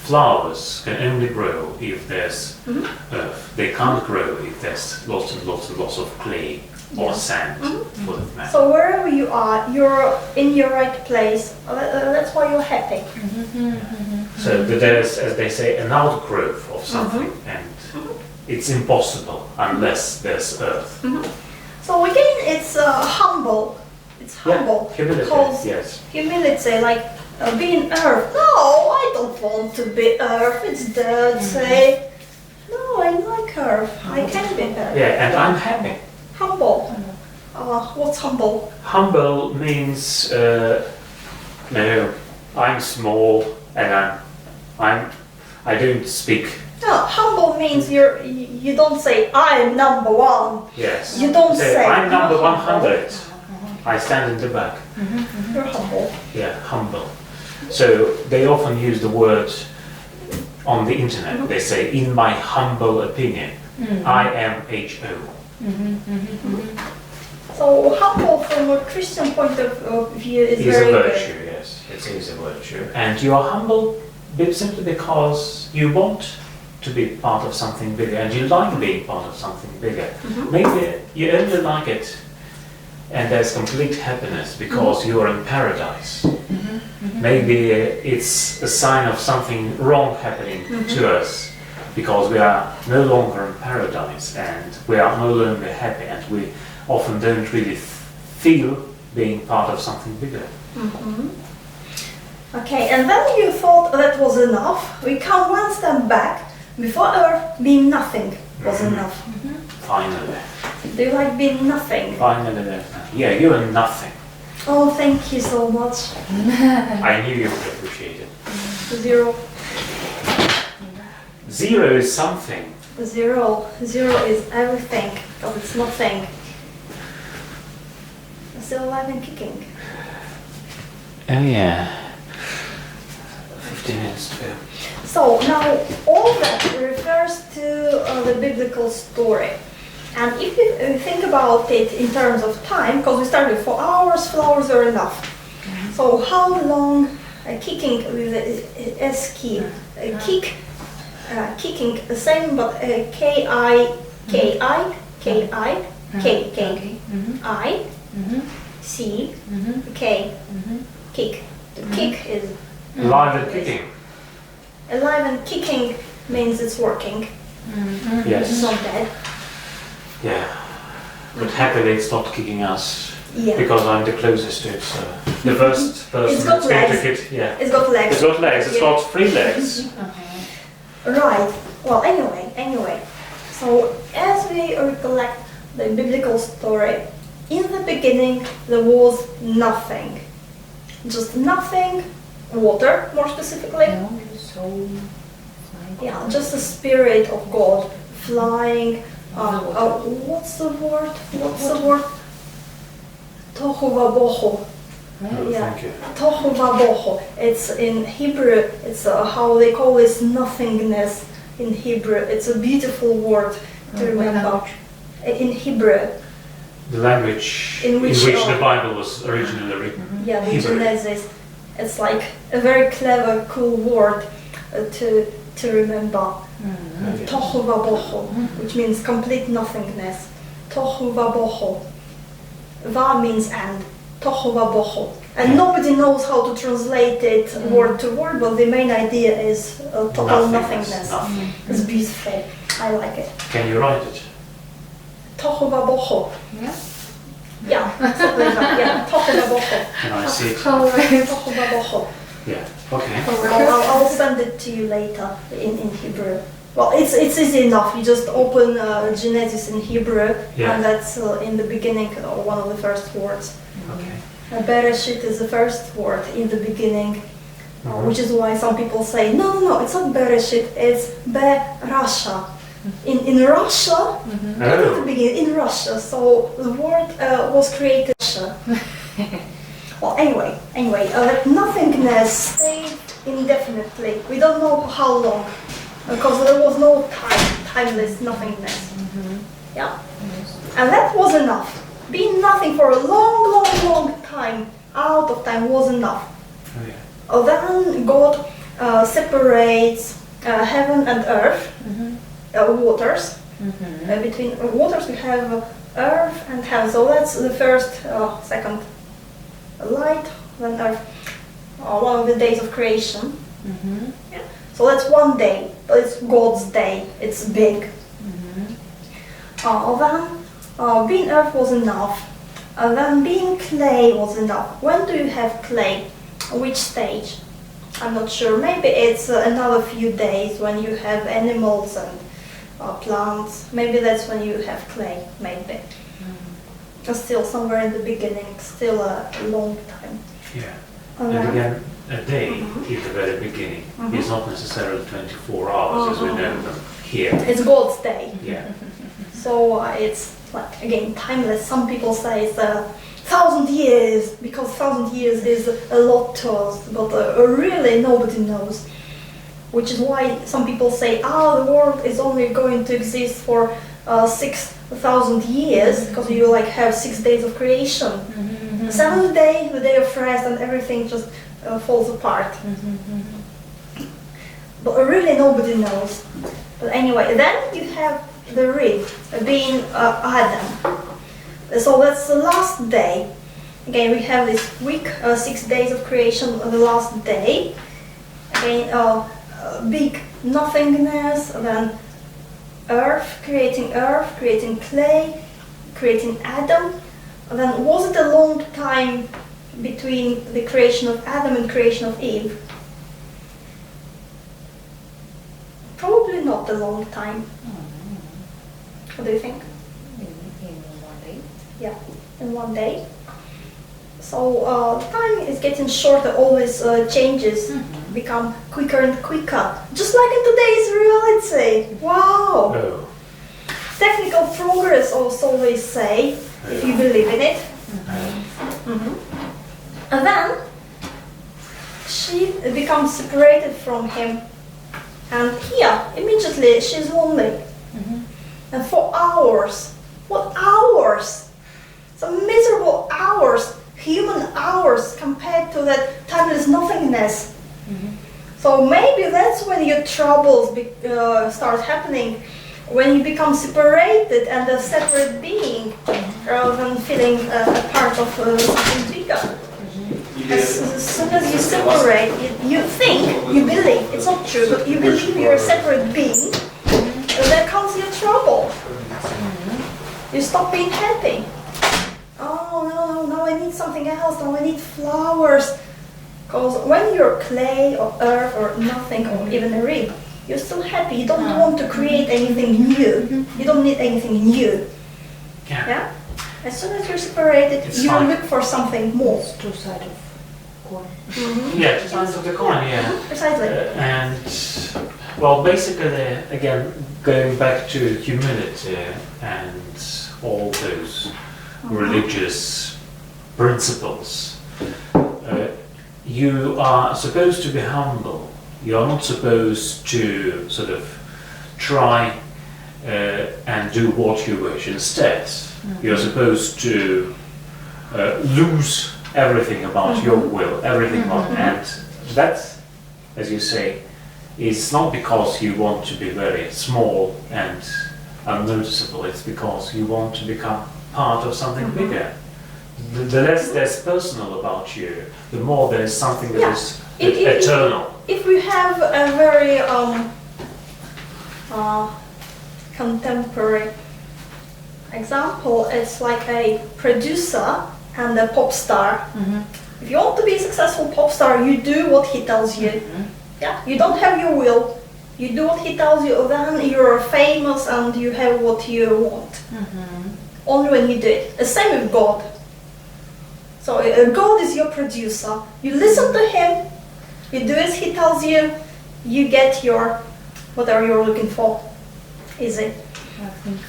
Flowers can only grow if there's earth. They can't grow if there's lots and lots of clay or sand for that matter. So wherever you are, you're in your right place. That's why you're happy. So there's, as they say, an outgrowth of something, and it's impossible unless there's earth. So again, it's humble. It's humble. Yeah, humility, because yes. Humility, like being earth. No, I don't want to be earth. It's dirty. No, I like earth. I can be earth. Yeah, and I'm happy. Humble. What's humble? Humble means no, I'm small and I don't speak. No, humble means you don't say I'm number one. Yes. You don't say I'm number you're humble. 100. I stand in the back. You're humble. Yeah, humble. So they often use the word on the internet. They say, in my humble opinion, I am HO. So humble from a Christian point of view is It's very a virtue, good. yes. It is a virtue. And you are humble simply because you want to be part of something bigger and you like being part of something bigger. Maybe you only like it and there's complete happiness because you are in paradise. Maybe it's a sign of something wrong happening to us because we are no longer in paradise and we are no longer happy and we often don't really feel being part of something bigger. Okay, and then you thought that was enough. We come one step back. Before Earth, being nothing was enough. Finally. Do you like being nothing? Finally. Yeah, you are nothing. Oh, thank you so much. I knew you would appreciate it. Zero. Zero is something. Zero is everything, because it's nothing. It's still alive and kicking. Oh yeah. 15 minutes to go. So now all that refers to the biblical story. And if you think about it in terms of time, because we started 4 hours, flowers are enough. So how long kicking with a S key? Kicking the same, but K-I, K-I, K-I, K, I, C, K, kick. The kick is Alive and kicking. alive and kicking means it's working. It's Yes. not dead. Yeah. But happily it's not kicking us. Yeah. Because I'm the closest to it. So the first person It's got that's going to legs. kick. Yeah. It's got legs. It's got legs. It's Yeah. got 3 legs. Right. Well, anyway. So as we recollect the biblical story, in the beginning there was nothing. Just nothing. Water, more specifically. Yeah, just the spirit of God flying. What's the word? Tohu vabohu. Oh, Yeah. thank you. Tohu vabohu. It's in Hebrew. It's how they call this nothingness in Hebrew. It's a beautiful word to remember. In Hebrew. The language In which the Bible was originally written. Yeah, the Hebrew. Genesis. It's like a very clever, cool word to remember. Tohu vabohu, which means complete nothingness. Tohu vabohu. Va means and. Tohu vabohu. And nobody knows how to translate it word to word, but the main idea is total nothingness. Nothing. It's beautiful. I like it. Can you write it? Tohu vabohu. Yeah. Yeah, something like that. Yeah, tohu vabohu. Can I see it? Tohu vabohu. Yeah. Okay. I'll send it to you later in Hebrew. Well, it's easy enough. You just open Genesis in Hebrew, Yeah. and that's in the beginning one of the first words. Okay. Bereshit is the first word in the beginning, Mhm. which is why some people say, no, it's not Bereshit, it's Berasha. In Russia, in the Oh. beginning, in Russia, so the word was created in Russia. Well, anyway, that nothingness stayed indefinitely. We don't know how long, because there was no timeless nothingness. Yeah, and that was enough. Being nothing for a long time, out of time, was enough. Oh, yeah. Then God separates heaven and earth, waters. Between waters we have earth and heaven, so that's the first, second light, then earth, one of the days of creation. Yeah. So that's one day, but it's God's day, it's big. Then being earth was enough, then being clay was enough. When do you have clay? Which stage? I'm not sure. Maybe it's another few days when you have animals and plants. Maybe that's when you have clay, maybe. Still somewhere in the beginning, still a long time. Yeah. And again, a day in the very beginning is not necessarily 24 hours as we know them here. It's God's day. Yeah. So it's like, again, timeless. Some people say it's 1,000 years, because 1,000 years is a lot to us, but really nobody knows. Which is why some people say, the world is only going to exist for 6,000 years, because you like have 6 days of creation. The seventh day, the day of rest, and everything just falls apart. But really nobody knows. But anyway, then you have the rib, being Adam. So that's the last day. Again, we have this week, 6 days of creation, the last day. Again, big nothingness, then earth, creating clay, creating Adam. And then was it a long time between the creation of Adam and creation of Eve? Probably not a long time. What do you think? In 1 day. Yeah, in 1 day. So time is getting shorter, always changes, become quicker and quicker. Just like in today's reality. Wow! Oh. Technical progress also, they say, if you believe in it. And then she becomes separated from him. And here, immediately, she's lonely. And for hours, what hours? Some miserable hours, human hours compared to that timeless nothingness. So maybe that's when your troubles start happening, when you become separated and a separate being, rather than feeling a part of something bigger. As soon as you separate, you think, you believe, it's not true, but you believe you're a separate being, there comes your trouble. You stop being happy. Oh, no, I need something else, now I need flowers. Because when you're clay or earth or nothing or even a rib, you're still happy, you don't want to create anything new. You don't need anything new. Yeah? As soon as you're separated, It's you fine. look for something more. It's two sides of coin. Yeah, two sides of the coin, yeah. Precisely. And, well, basically, again, going back to humility and all those religious principles, you are supposed to be humble. You are not supposed to sort of try and do what you wish. Instead, you're supposed to lose everything about your will, everything about, and that, as you say, is not because you want to be very small and unnoticeable. It's because you want to become part of something bigger. The less there's personal about you, the more there's something that is eternal. If we have a very contemporary example, it's like a producer and a pop star. If you want to be a successful pop star, you do what he tells you. Yeah, you don't have your will. You do what he tells you, then you're famous and you have what you want. Only when you do it. The same with God. So God is your producer. You listen to him, you do as he tells you, you get your whatever you're looking for. Easy. I think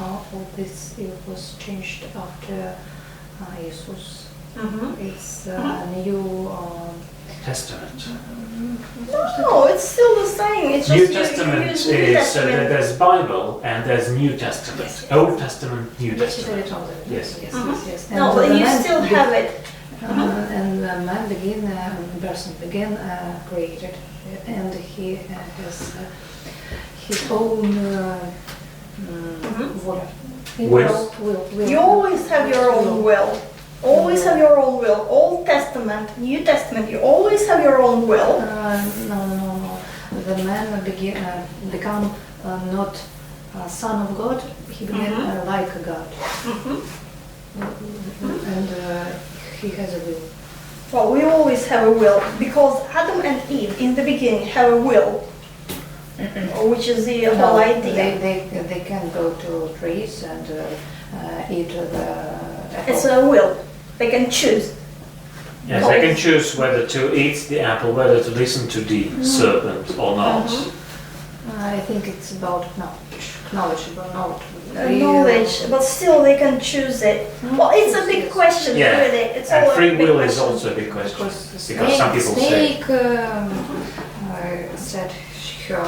all this it was changed after Jesus. It's new Testament. No, it's still the same. It's just New you Testament use is New Testament. there's Bible and there's New Testament. Old Testament, New Testament. Yes. No, but you still have it. And the man person began created, and he has his own will. You always have your own will. Always have your own will. Old Testament, New Testament, you always have your own will. No. The man become not son of God. He became like a God, and he has a will. Well, we always have a will because Adam and Eve in the beginning have a will, which is the whole idea. They can go to trees and eat the apple. It's a will. They can choose. Yes, they can choose whether to eat the apple, whether to listen to the serpent or not. I think it's about knowledge. Knowledge, but still they can choose it. Well, it's a big question, really. It's and all free a big will is question. also a big question. Because some people say... said her,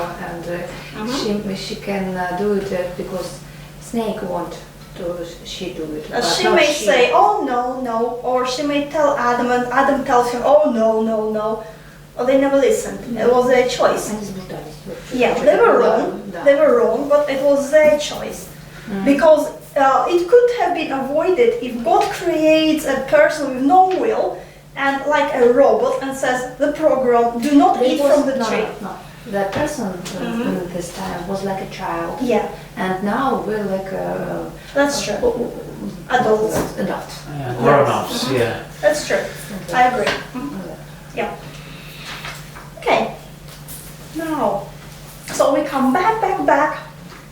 and she can do it because snake want to she do it. She may say, oh no, or she may tell Adam, and Adam tells her, oh no. Or they never listened. It was their choice. Yeah, they were wrong, but it was their choice. Because it could have been avoided if God creates a person with no will and like a robot and says the program, do not eat from the tree. No. The person this time was like a child. Yeah. And now we're like that's true. Adults. Grown-ups, yeah. That's true. I agree. Yeah. Okay. Now, so we come back,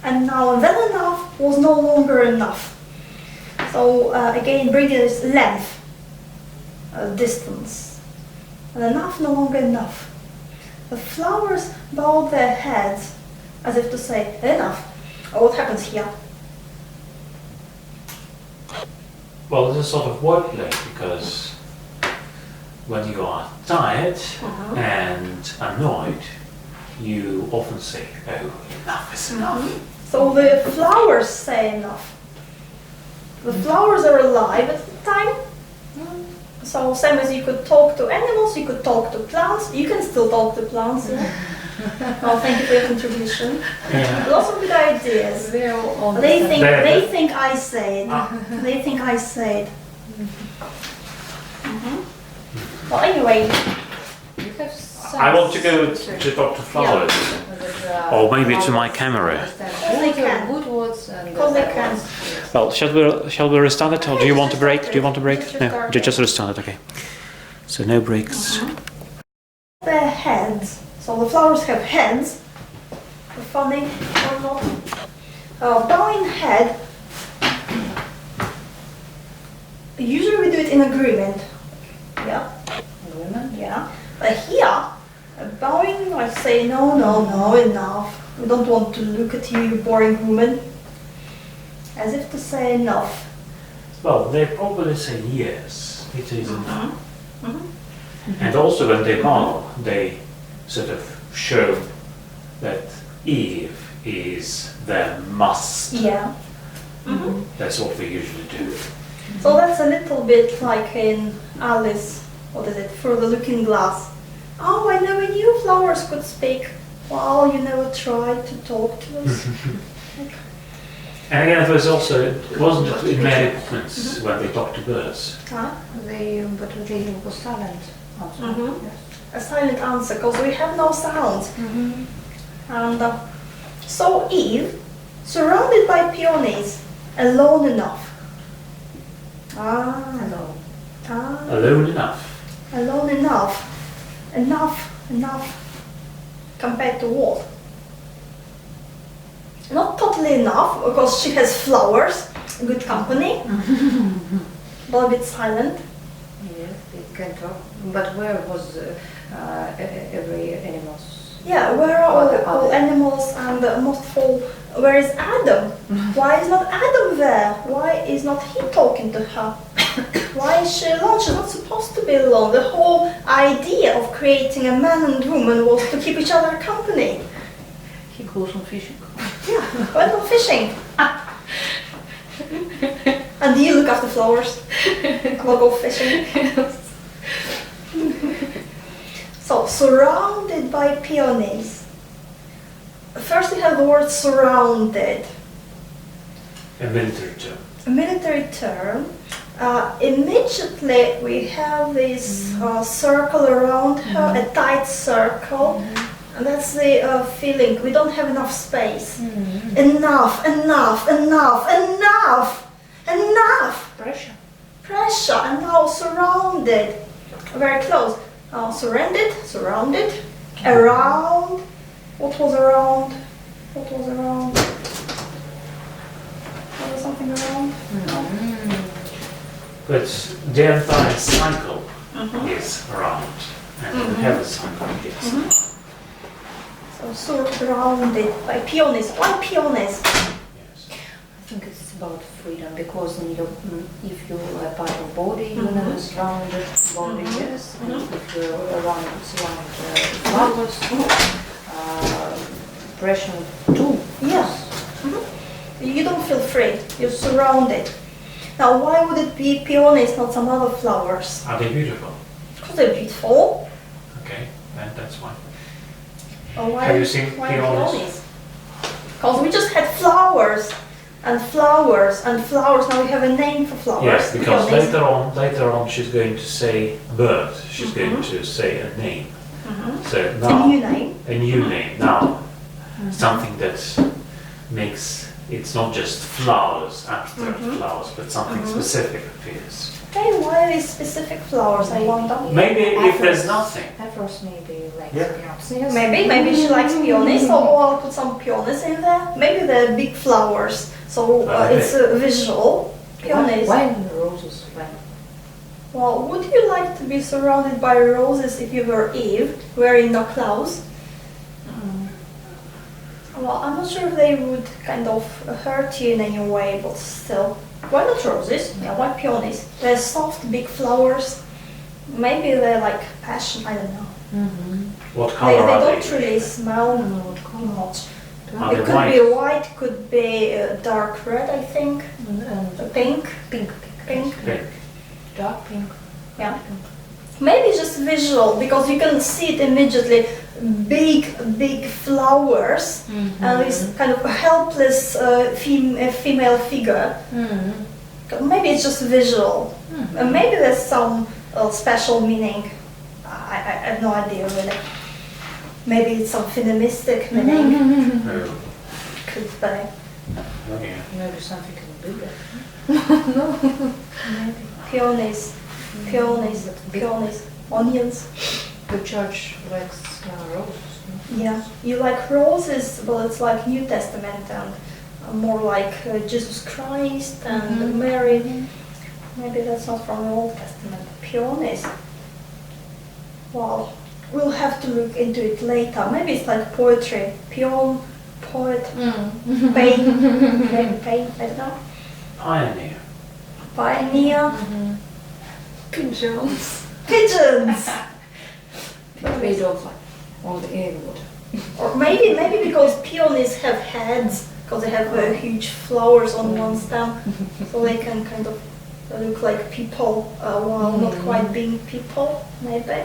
and now well enough was no longer enough. So again, bring this length, distance, and enough no longer enough. The flowers bowed their heads as if to say, enough. What happens here? Well, it's a sort of wordplay because when you are tired and annoyed, you often say, oh, enough is enough. So the flowers say enough. The flowers are alive at the time. So same as you could talk to animals, you could talk to plants. You can still talk to plants. Oh, thank you for your contribution. Lots of good ideas. They think I said. They think I said. Well, anyway. I want to go to talk to flowers. Or maybe to my camera. They can. Because they can. Well, shall we restart it, or do you want a break? Do you want a break? No, just restart it. Okay. So no breaks. Their heads. So the flowers have heads. Funny or not? Bowing head. Usually we do it in agreement. Yeah. Agreement. Yeah. But here, bowing, I say no, enough. We don't want to look at you, you boring woman. As if to say enough. Well, they probably say yes, it is enough. And also when they bow, they sort of show that Eve is their must. Yeah. That's what we usually do. So that's a little bit like in Alice, what is it, Through the Looking Glass. Oh, I never knew flowers could speak. Wow, you never tried to talk to us. And again, it was also, wasn't it in Mary Poppins when they talked to birds? But they were silent also. Yes. A silent answer, because we have no sounds. And so Eve, surrounded by peonies, alone enough. Alone. Alone enough. Alone enough. Enough. Compared to what? Not totally enough, because she has flowers, good company, but a bit silent. Yes, it can talk. But where was every animals? Yeah, where are all animals, and most of all, where is Adam? Why is not Adam there? Why is not he talking to her? Why is she alone? She's not supposed to be alone. The whole idea of creating a man and woman was to keep each other company. He goes on fishing. Yeah, went on fishing. And you look after flowers. I'll go fishing. So, surrounded by peonies. First we have the word surrounded. A military term. A military term. Immediately we have this circle around her, a tight circle. And that's the feeling, we don't have enough space. Enough, enough, enough, enough, enough. Pressure. Pressure, and now surrounded. Very close. Surrounded, surrounded, around. What was around? What was around? Was there something around? But the entire cycle is around. And we have a cycle, yes. So surrounded by peonies. Why peonies? Yes. I think it's about freedom, because in your, if you are part of body, you know, surrounded body, yes. And if you're around flowers, pressure too. Yes. You don't feel free. You're surrounded. Now, why would it be peonies, not some other flowers? Are they beautiful? Because they're beautiful. Okay, then that's why. Or why, Have you seen why peonies? Because we just had flowers and flowers and flowers. Now we have a name for flowers. Yes, because peonies. later on she's going to say bird. She's going to say a name. So A now new name. a new name. Now something that makes it's not just flowers, abstract flowers, but something specific appears. Okay, why these specific flowers, I wonder? Maybe if there's nothing. At first, maybe like Yeah. Maybe she likes peonies, so I'll put some peonies in there. Maybe they're big flowers, so it's visual. Peonies. Why roses? Why? Well, would you like to be surrounded by roses if you were Eve, wearing no clothes? Well, I'm not sure if they would kind of hurt you in any way, but still. Why not roses? Yeah, why peonies? They're soft, big flowers. Maybe they're like passion, I don't know. What They color are don't they? really smell much. Are It they could white? be white, could be dark red, I think. Pink. Pink. Pink. Dark pink. Yeah. Maybe it's just visual, because you can see it immediately. Big flowers and this kind of helpless female figure. Maybe it's just visual. And maybe there's some special meaning. I have no idea really. Maybe it's some phenomenistic meaning. No. Could be. Oh, yeah. Maybe something bigger. Maybe. Peonies. Peonies. Peonies. Onions. The church likes roses. No? Yeah. You like roses, but it's like New Testament and more like Jesus Christ and Mary. Maybe that's not from the Old Testament. Peonies. Well, we'll have to look into it later. Maybe it's like poetry. Peon, poet, pain, maybe pain, I don't know. Pioneer. Pioneer. Pigeons. Pigeons! But they don't like all the air water. Or maybe because peonies have heads, because they have huge flowers on one stem, so they can kind of look like people while not quite being people, maybe.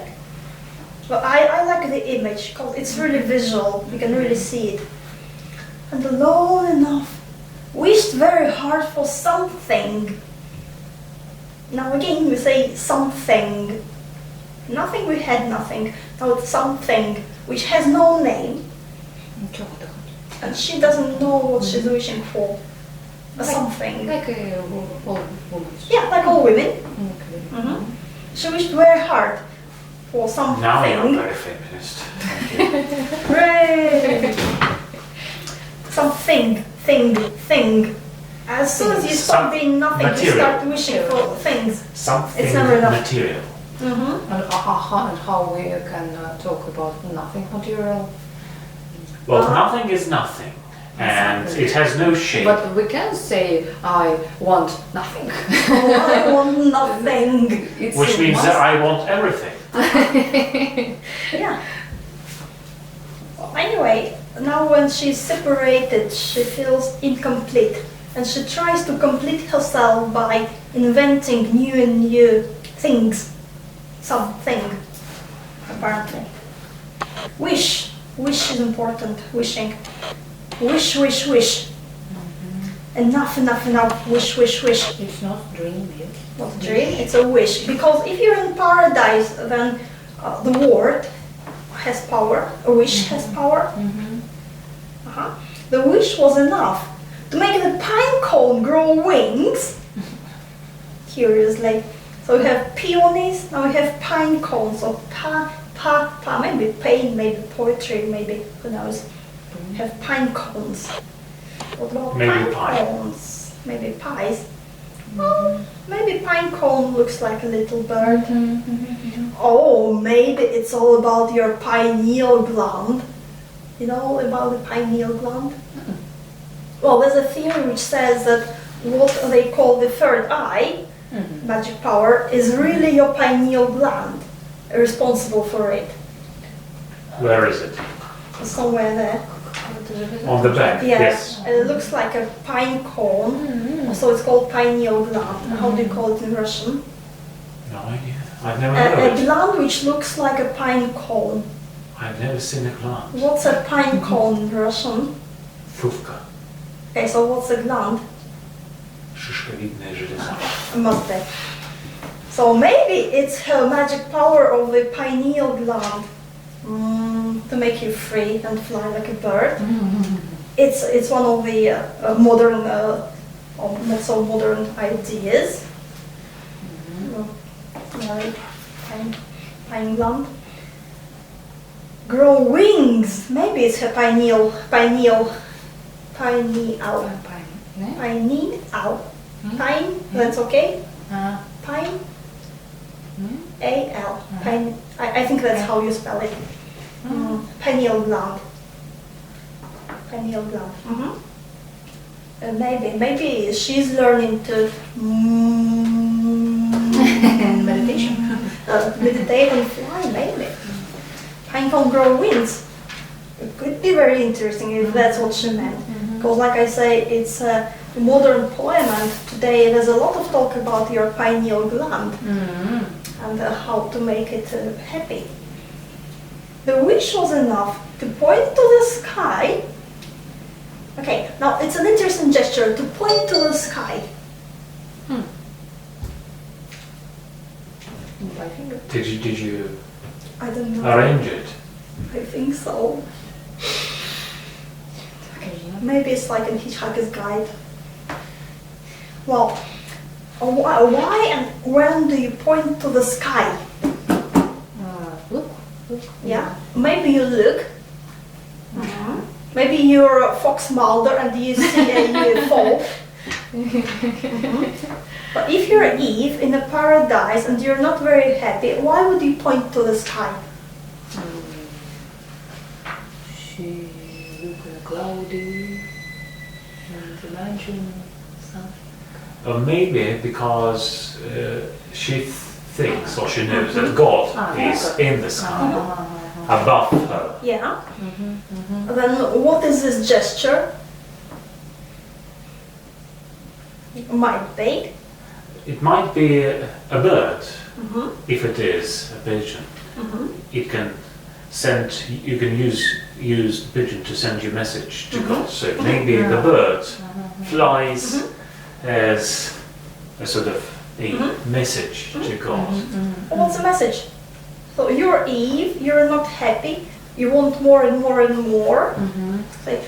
But I like the image, because it's really visual, you can really see it. And alone enough, wished very hard for something. Now again we say something. Nothing, we had nothing. Now it's something which has no name. And she doesn't know what she's wishing for. Something. Like a old woman. Yeah, like all women. Okay. She wished very hard for something. Now you're very feminist. Thank you. Hooray! something, thing. As soon as you stop being nothing, you Material. start wishing for things. Something It's never enough. material. And how we can talk about nothing material. Well, nothing is nothing, and Exactly. it has no shape. But we can say I want nothing. Oh, I want nothing. It's Which a means must. that I want everything. Yeah. Well, anyway, now when she's separated, she feels incomplete. And she tries to complete herself by inventing new and new things. Something, apparently. Wish. Wish is important. Wishing. Wish, wish, wish. Enough, enough, enough. Wish, wish, wish. It's not dream yet. Not a dream, it's a wish. Because if you're in paradise, then the word has power. A wish has power. The wish was enough to make the pine cone grow wings. Curiously. So we have peonies, now we have pine cones. So maybe pain, maybe poetry, maybe, who knows. We have pine cones. What about Maybe pine pie. cones? Maybe pies. Well, maybe pine cone looks like a little bird. Oh, maybe it's all about your pineal gland. You know all about the pineal gland? Well, there's a theory which says that what they call the third eye, magic power, is really your pineal gland responsible for it. Where is it? Somewhere there. On the back, yes. And it looks like a pine cone, so it's called pineal gland. How do you call it in Russian? No idea. I've never heard A of it. gland which looks like a pine cone. I've never seen a gland. What's a pine cone in Russian? Fufka. Okay, so what's a gland? Шишковидное железо. Must be. So maybe it's her magic power of the pineal gland to make you free and fly like a bird. It's one of the modern, or not so modern ideas. Right, pine gland. Grow wings. Maybe it's her pineal. Pine, that's okay. Pine, A-L. Pine. I think that's how you spell it. Pineal gland. Pineal gland. Maybe she's learning to Meditation. meditate and fly. Maybe. Pine cone grow wings. It could be very interesting if that's what she meant. Because, like I say, it's a modern poem, and today there's a lot of talk about your pineal gland and how to make it happy. The wish was enough to point to the sky. Okay, now it's an interesting gesture to point to the sky. I think Did you I don't know. arrange it? I think so. Maybe it's like a Hitchhiker's Guide. Well, why and when do you point to the sky? look. Yeah, maybe you look. Maybe you're a Fox Mulder and you see a UFO. But if you're Eve in a paradise and you're not very happy, why would you point to the sky? She look cloudy and imagine something. Or maybe because she thinks or she knows that God is in the sky, above her. Yeah. Then what is this gesture? Might be. It might be a bird, if it is a pigeon. It can send. You can use the pigeon to send your message to God. So maybe the bird flies as a sort of a message to God. What's the message? So you're Eve, you're not happy, you want more and more and more. Say,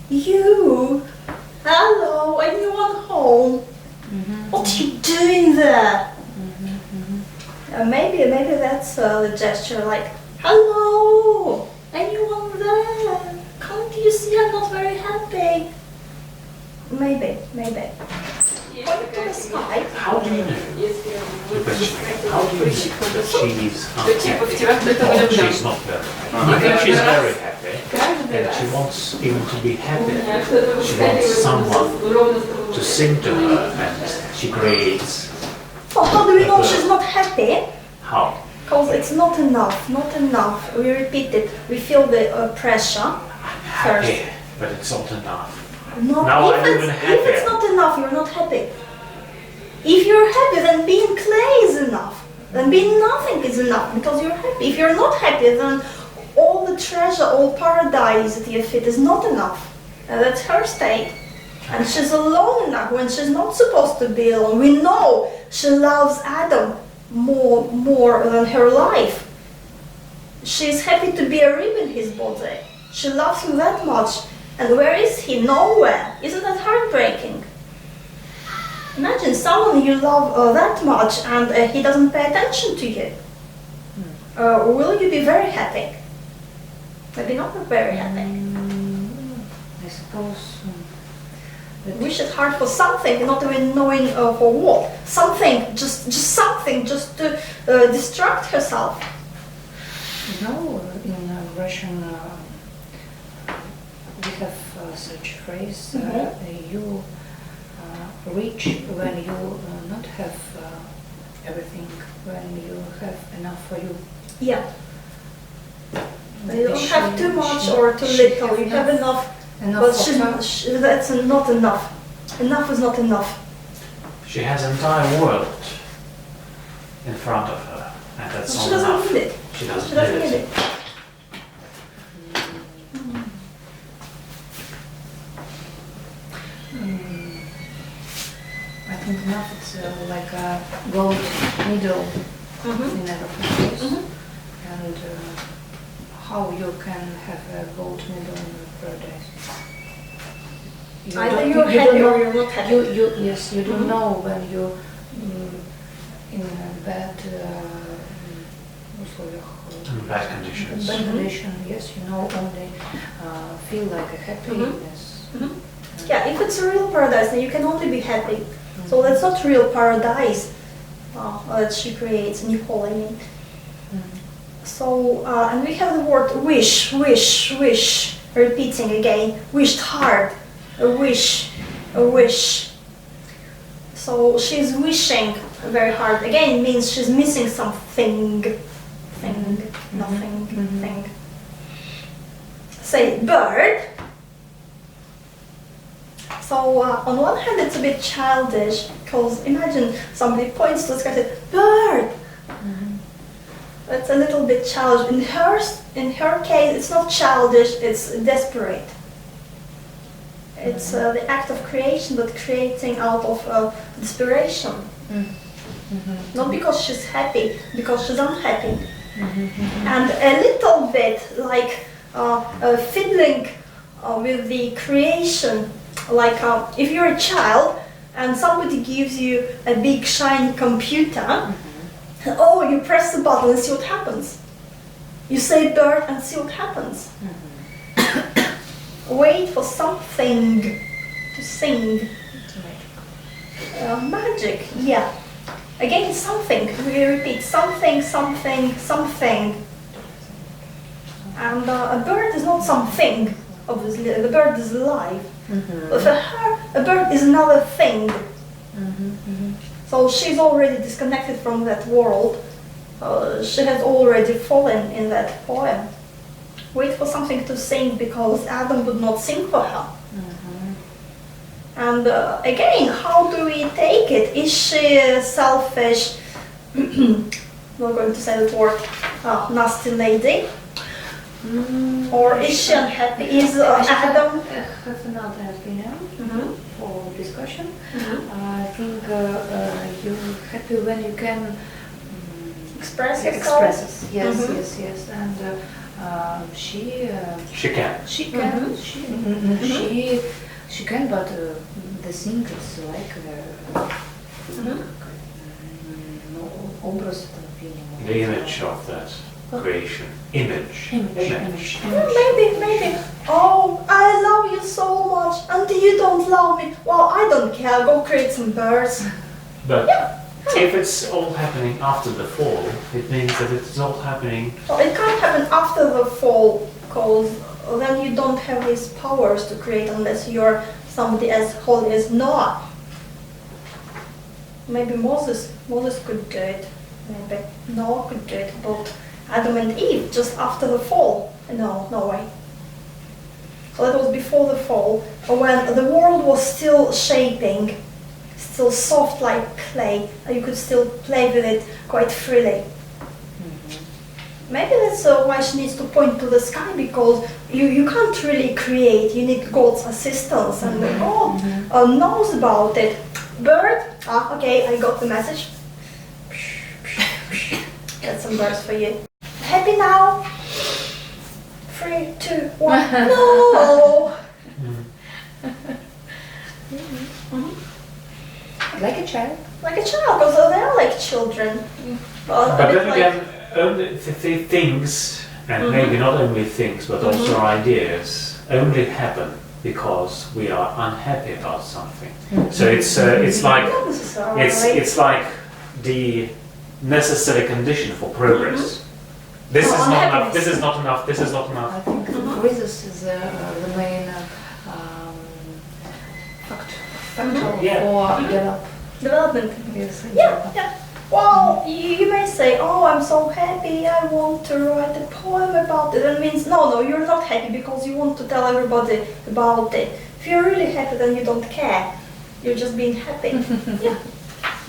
you, hello, anyone home? What are you doing there? Maybe that's the gesture, like, hello, anyone there? Can't you see you're not very happy. Maybe. Point to the sky. How do you know? How do you know that she's unhappy or she's not very happy? I think she's very happy and she wants even to be happy. She wants someone to sing to her and she creates. So how do we know she's not happy? How? Because it's not enough. We repeat it. We feel the pressure first. Happy, but it's not enough. Not, Now I'm if even it's not enough, you're not happy. If you're happy, then being clay is enough. Then being nothing is enough because you're happy. If you're not happy, then all the treasure, all paradise at your feet is not enough. And that's her state. And she's alone now when she's not supposed to be alone. We know she loves Adam more than her life. She's happy to be a rib in his body. She loves him that much. And where is he? Nowhere. Isn't that heartbreaking? Imagine someone you love that much and he doesn't pay attention to you. Will you be very happy? Maybe not very happy. I suppose. Wish it hard for something, not even knowing for what. Something, just something, just to distract herself. You know, in Russian we have such phrase, you reach when you not have everything, when you have enough for you. Yeah. You don't have too much or too little, you have enough, but that's not enough. Enough is not enough. She has an entire world in front of her, and that's not She doesn't enough. need it. She doesn't need it. I think enough it's like a gold needle in everything. And how you can have a gold needle in paradise? Either you're happy or you're not happy. Yes, you don't know when you in bad Bad conditions. bad condition. Yes, you know only feel like a happiness. Yeah, if it's a real paradise, then you can only be happy. So that's not real paradise that she creates, Nicolle, I mean. So, and we have the word wish, repeating again, wished hard, a wish. So she's wishing very hard. Again, means she's missing something, nothing, thing. Say bird. So on one hand it's a bit childish, because imagine somebody points to the sky and says, bird! It's a little bit childish. In her case, it's not childish, it's desperate. It's the act of creation, but creating out of desperation. Not because she's happy, because she's unhappy. And a little bit like fiddling with the creation. Like if you're a child and somebody gives you a big shiny computer, oh, you press the button and see what happens. You say bird and see what happens. Wait for something to sing. Magic, yeah. Again, something. We repeat something. And a bird is not something, obviously. The bird is alive. But for her, a bird is another thing. So she's already disconnected from that world. She has already fallen in that poem. Wait for something to sing because Adam would not sing for her. And again, how do we take it? Is she selfish? Not going to say that word. Nasty lady. Or is she unhappy? Is Adam? I have another opinion for discussion. I think you're happy when you can Express yourself. express. Yes. And she can. She can, but the thing is like образ этого пения. The image of that creation. Image. Maybe. Oh, I love you so much, and you don't love me. Well, I don't care. Go create some birds. But if it's all happening after the fall, it means that it's all happening. Well, it can't happen after the fall, because then you don't have these powers to create unless you're somebody as holy as Noah. Maybe Moses could do it. Maybe Noah could do it, but Adam and Eve just after the fall. No way. So that was before the fall, when the world was still shaping, still soft like clay, and you could still play with it quite freely. Maybe that's why she needs to point to the sky, because you can't really create, you need God's assistance, and God knows about it. Bird, okay, I got the message. Got some birds for you. Happy now? 3, 2, 1, no! Like a child. Like a child, because they are like children. But then again, only things, and maybe not only things, but also ideas, only happen because we are unhappy about something. So it's like Not necessarily. it's like the necessary condition for progress. This is not enough. This is not enough. This is not enough. I think crisis is the main factor for Development. Yes, Yeah. Well, you may say, oh, I'm so happy, I want to write a poem about it. That means, no, you're not happy because you want to tell everybody about it. If you're really happy, then you don't care. You're just being happy. Yeah,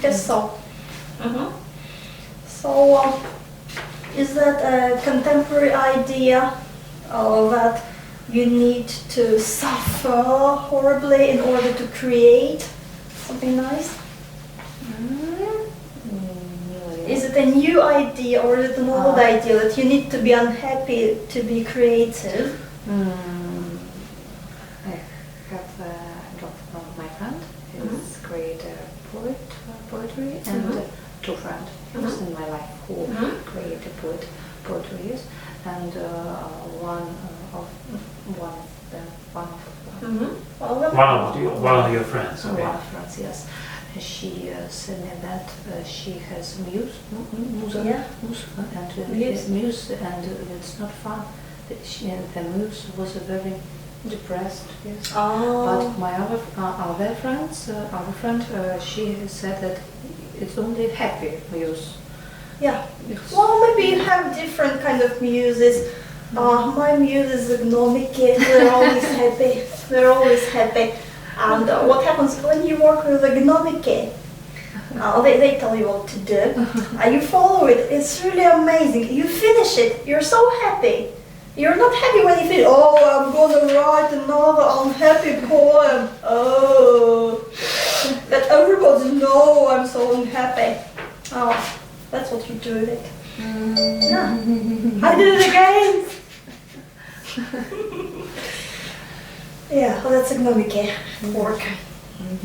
guess so. So, is that a contemporary idea that you need to suffer horribly in order to create something nice? Is it a new idea or is it an old idea that you need to be unhappy to be creative? I have got from my friend, he's great poetry, and two friends in my life who create poetry, and one of One of your friends. Okay. One of friends, yes. She said me that she has muse, and it's not fun. The muse was very depressed, yes. But my other friend, she said that it's only happy muse. Yeah. Yes. Well, maybe you have different kind of muses. My muse is gnomic. They're always happy. They're always happy. And what happens when you work with a gnomic? They tell you what to do. You follow it. It's really amazing. You finish it. You're so happy. You're not happy when you finish. Oh, I'm gonna write another unhappy poem. Oh, let everybody know I'm so unhappy. Oh, that's what you do with it. Yeah. I did it again. Yeah, well, that's a gnomic work.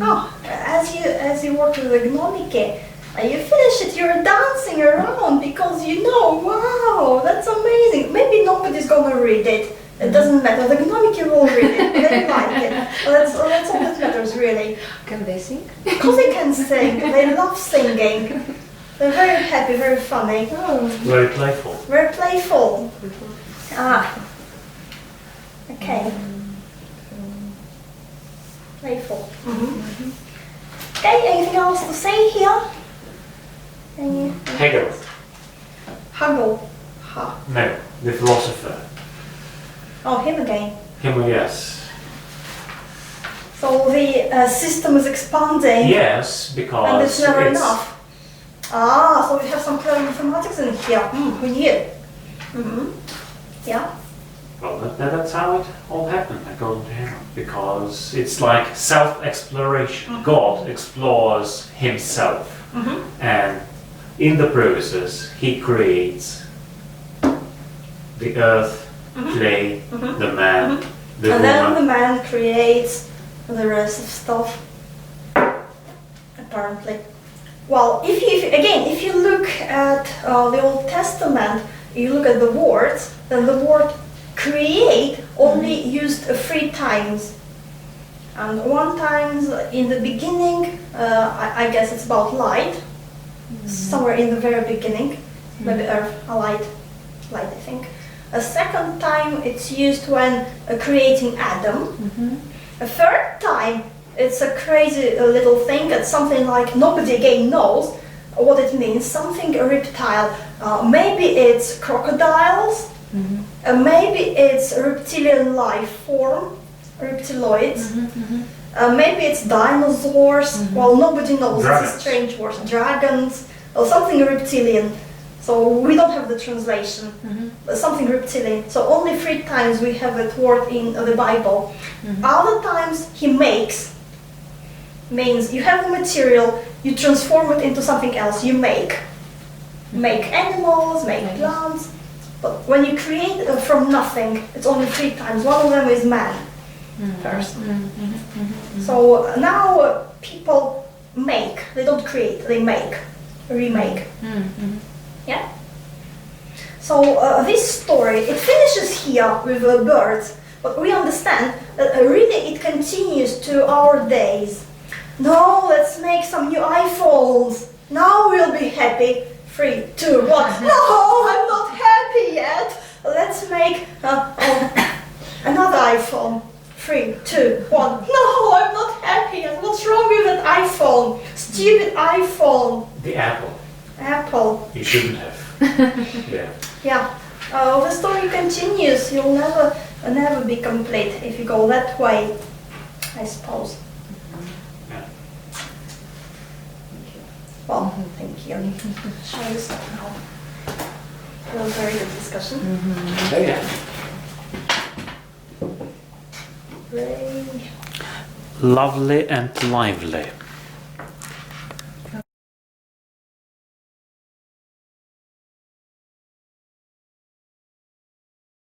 Oh, as you work with a gnomic, you finish it, you're dancing around because you know, wow, that's amazing. Maybe nobody's gonna read it. It doesn't matter. The gnomic will read it. They like it. Well, that's all that matters, really. Can they sing? Because they can sing. They love singing. They're very happy, very funny. Very playful. Very playful. Okay. Playful. Okay, anything else to say here? Hegel. Hegel. No, the philosopher. Oh, him again. Him, yes. So the system is expanding. Yes, because and it's never enough. So we have some clever mathematics in here. Who knew? Yeah. Well, that's how it all happened, according to him. Because it's like self-exploration. God explores himself. And in the process, he creates the earth, clay, the man, the woman. And then the man creates the rest of stuff. Apparently. Well, if you look at the Old Testament, you look at the words, then the word create only used 3 times. And 1 time in the beginning, I guess it's about light, somewhere in the very beginning, maybe earth, light, I think. A 2nd time it's used when creating Adam. A 3rd time it's a crazy little thing, it's something like nobody again knows what it means, something reptile. Maybe it's crocodiles, maybe it's reptilian life form, reptiloids, maybe it's dinosaurs, well nobody knows, Dragons. it's a strange word, dragons, or something reptilian. So we don't have the translation, but something reptilian. So only 3 times we have that word in the Bible. Other times he makes, means you have the material, you transform it into something else, you make. Make animals, make plants. But when you create from nothing, it's only 3 times. One of them is man, person. So now people make, they don't create, they make, remake. Yeah. So this story, it finishes here with birds, but we understand that really it continues to our days. No, let's make some new iPhones. Now we'll be happy. 3, 2, 1. No, I'm not happy yet. Let's make another iPhone. 3, 2, 1. No, I'm not happy yet. What's wrong with that iPhone? Stupid iPhone. The apple. Apple. You shouldn't have. Yeah. Yeah. The story continues. You'll never be complete if you go that way, I suppose. Yeah. Well, thank you. Shall we stop now? It was a very good discussion. Oh, yeah. Ray. Lovely and lively.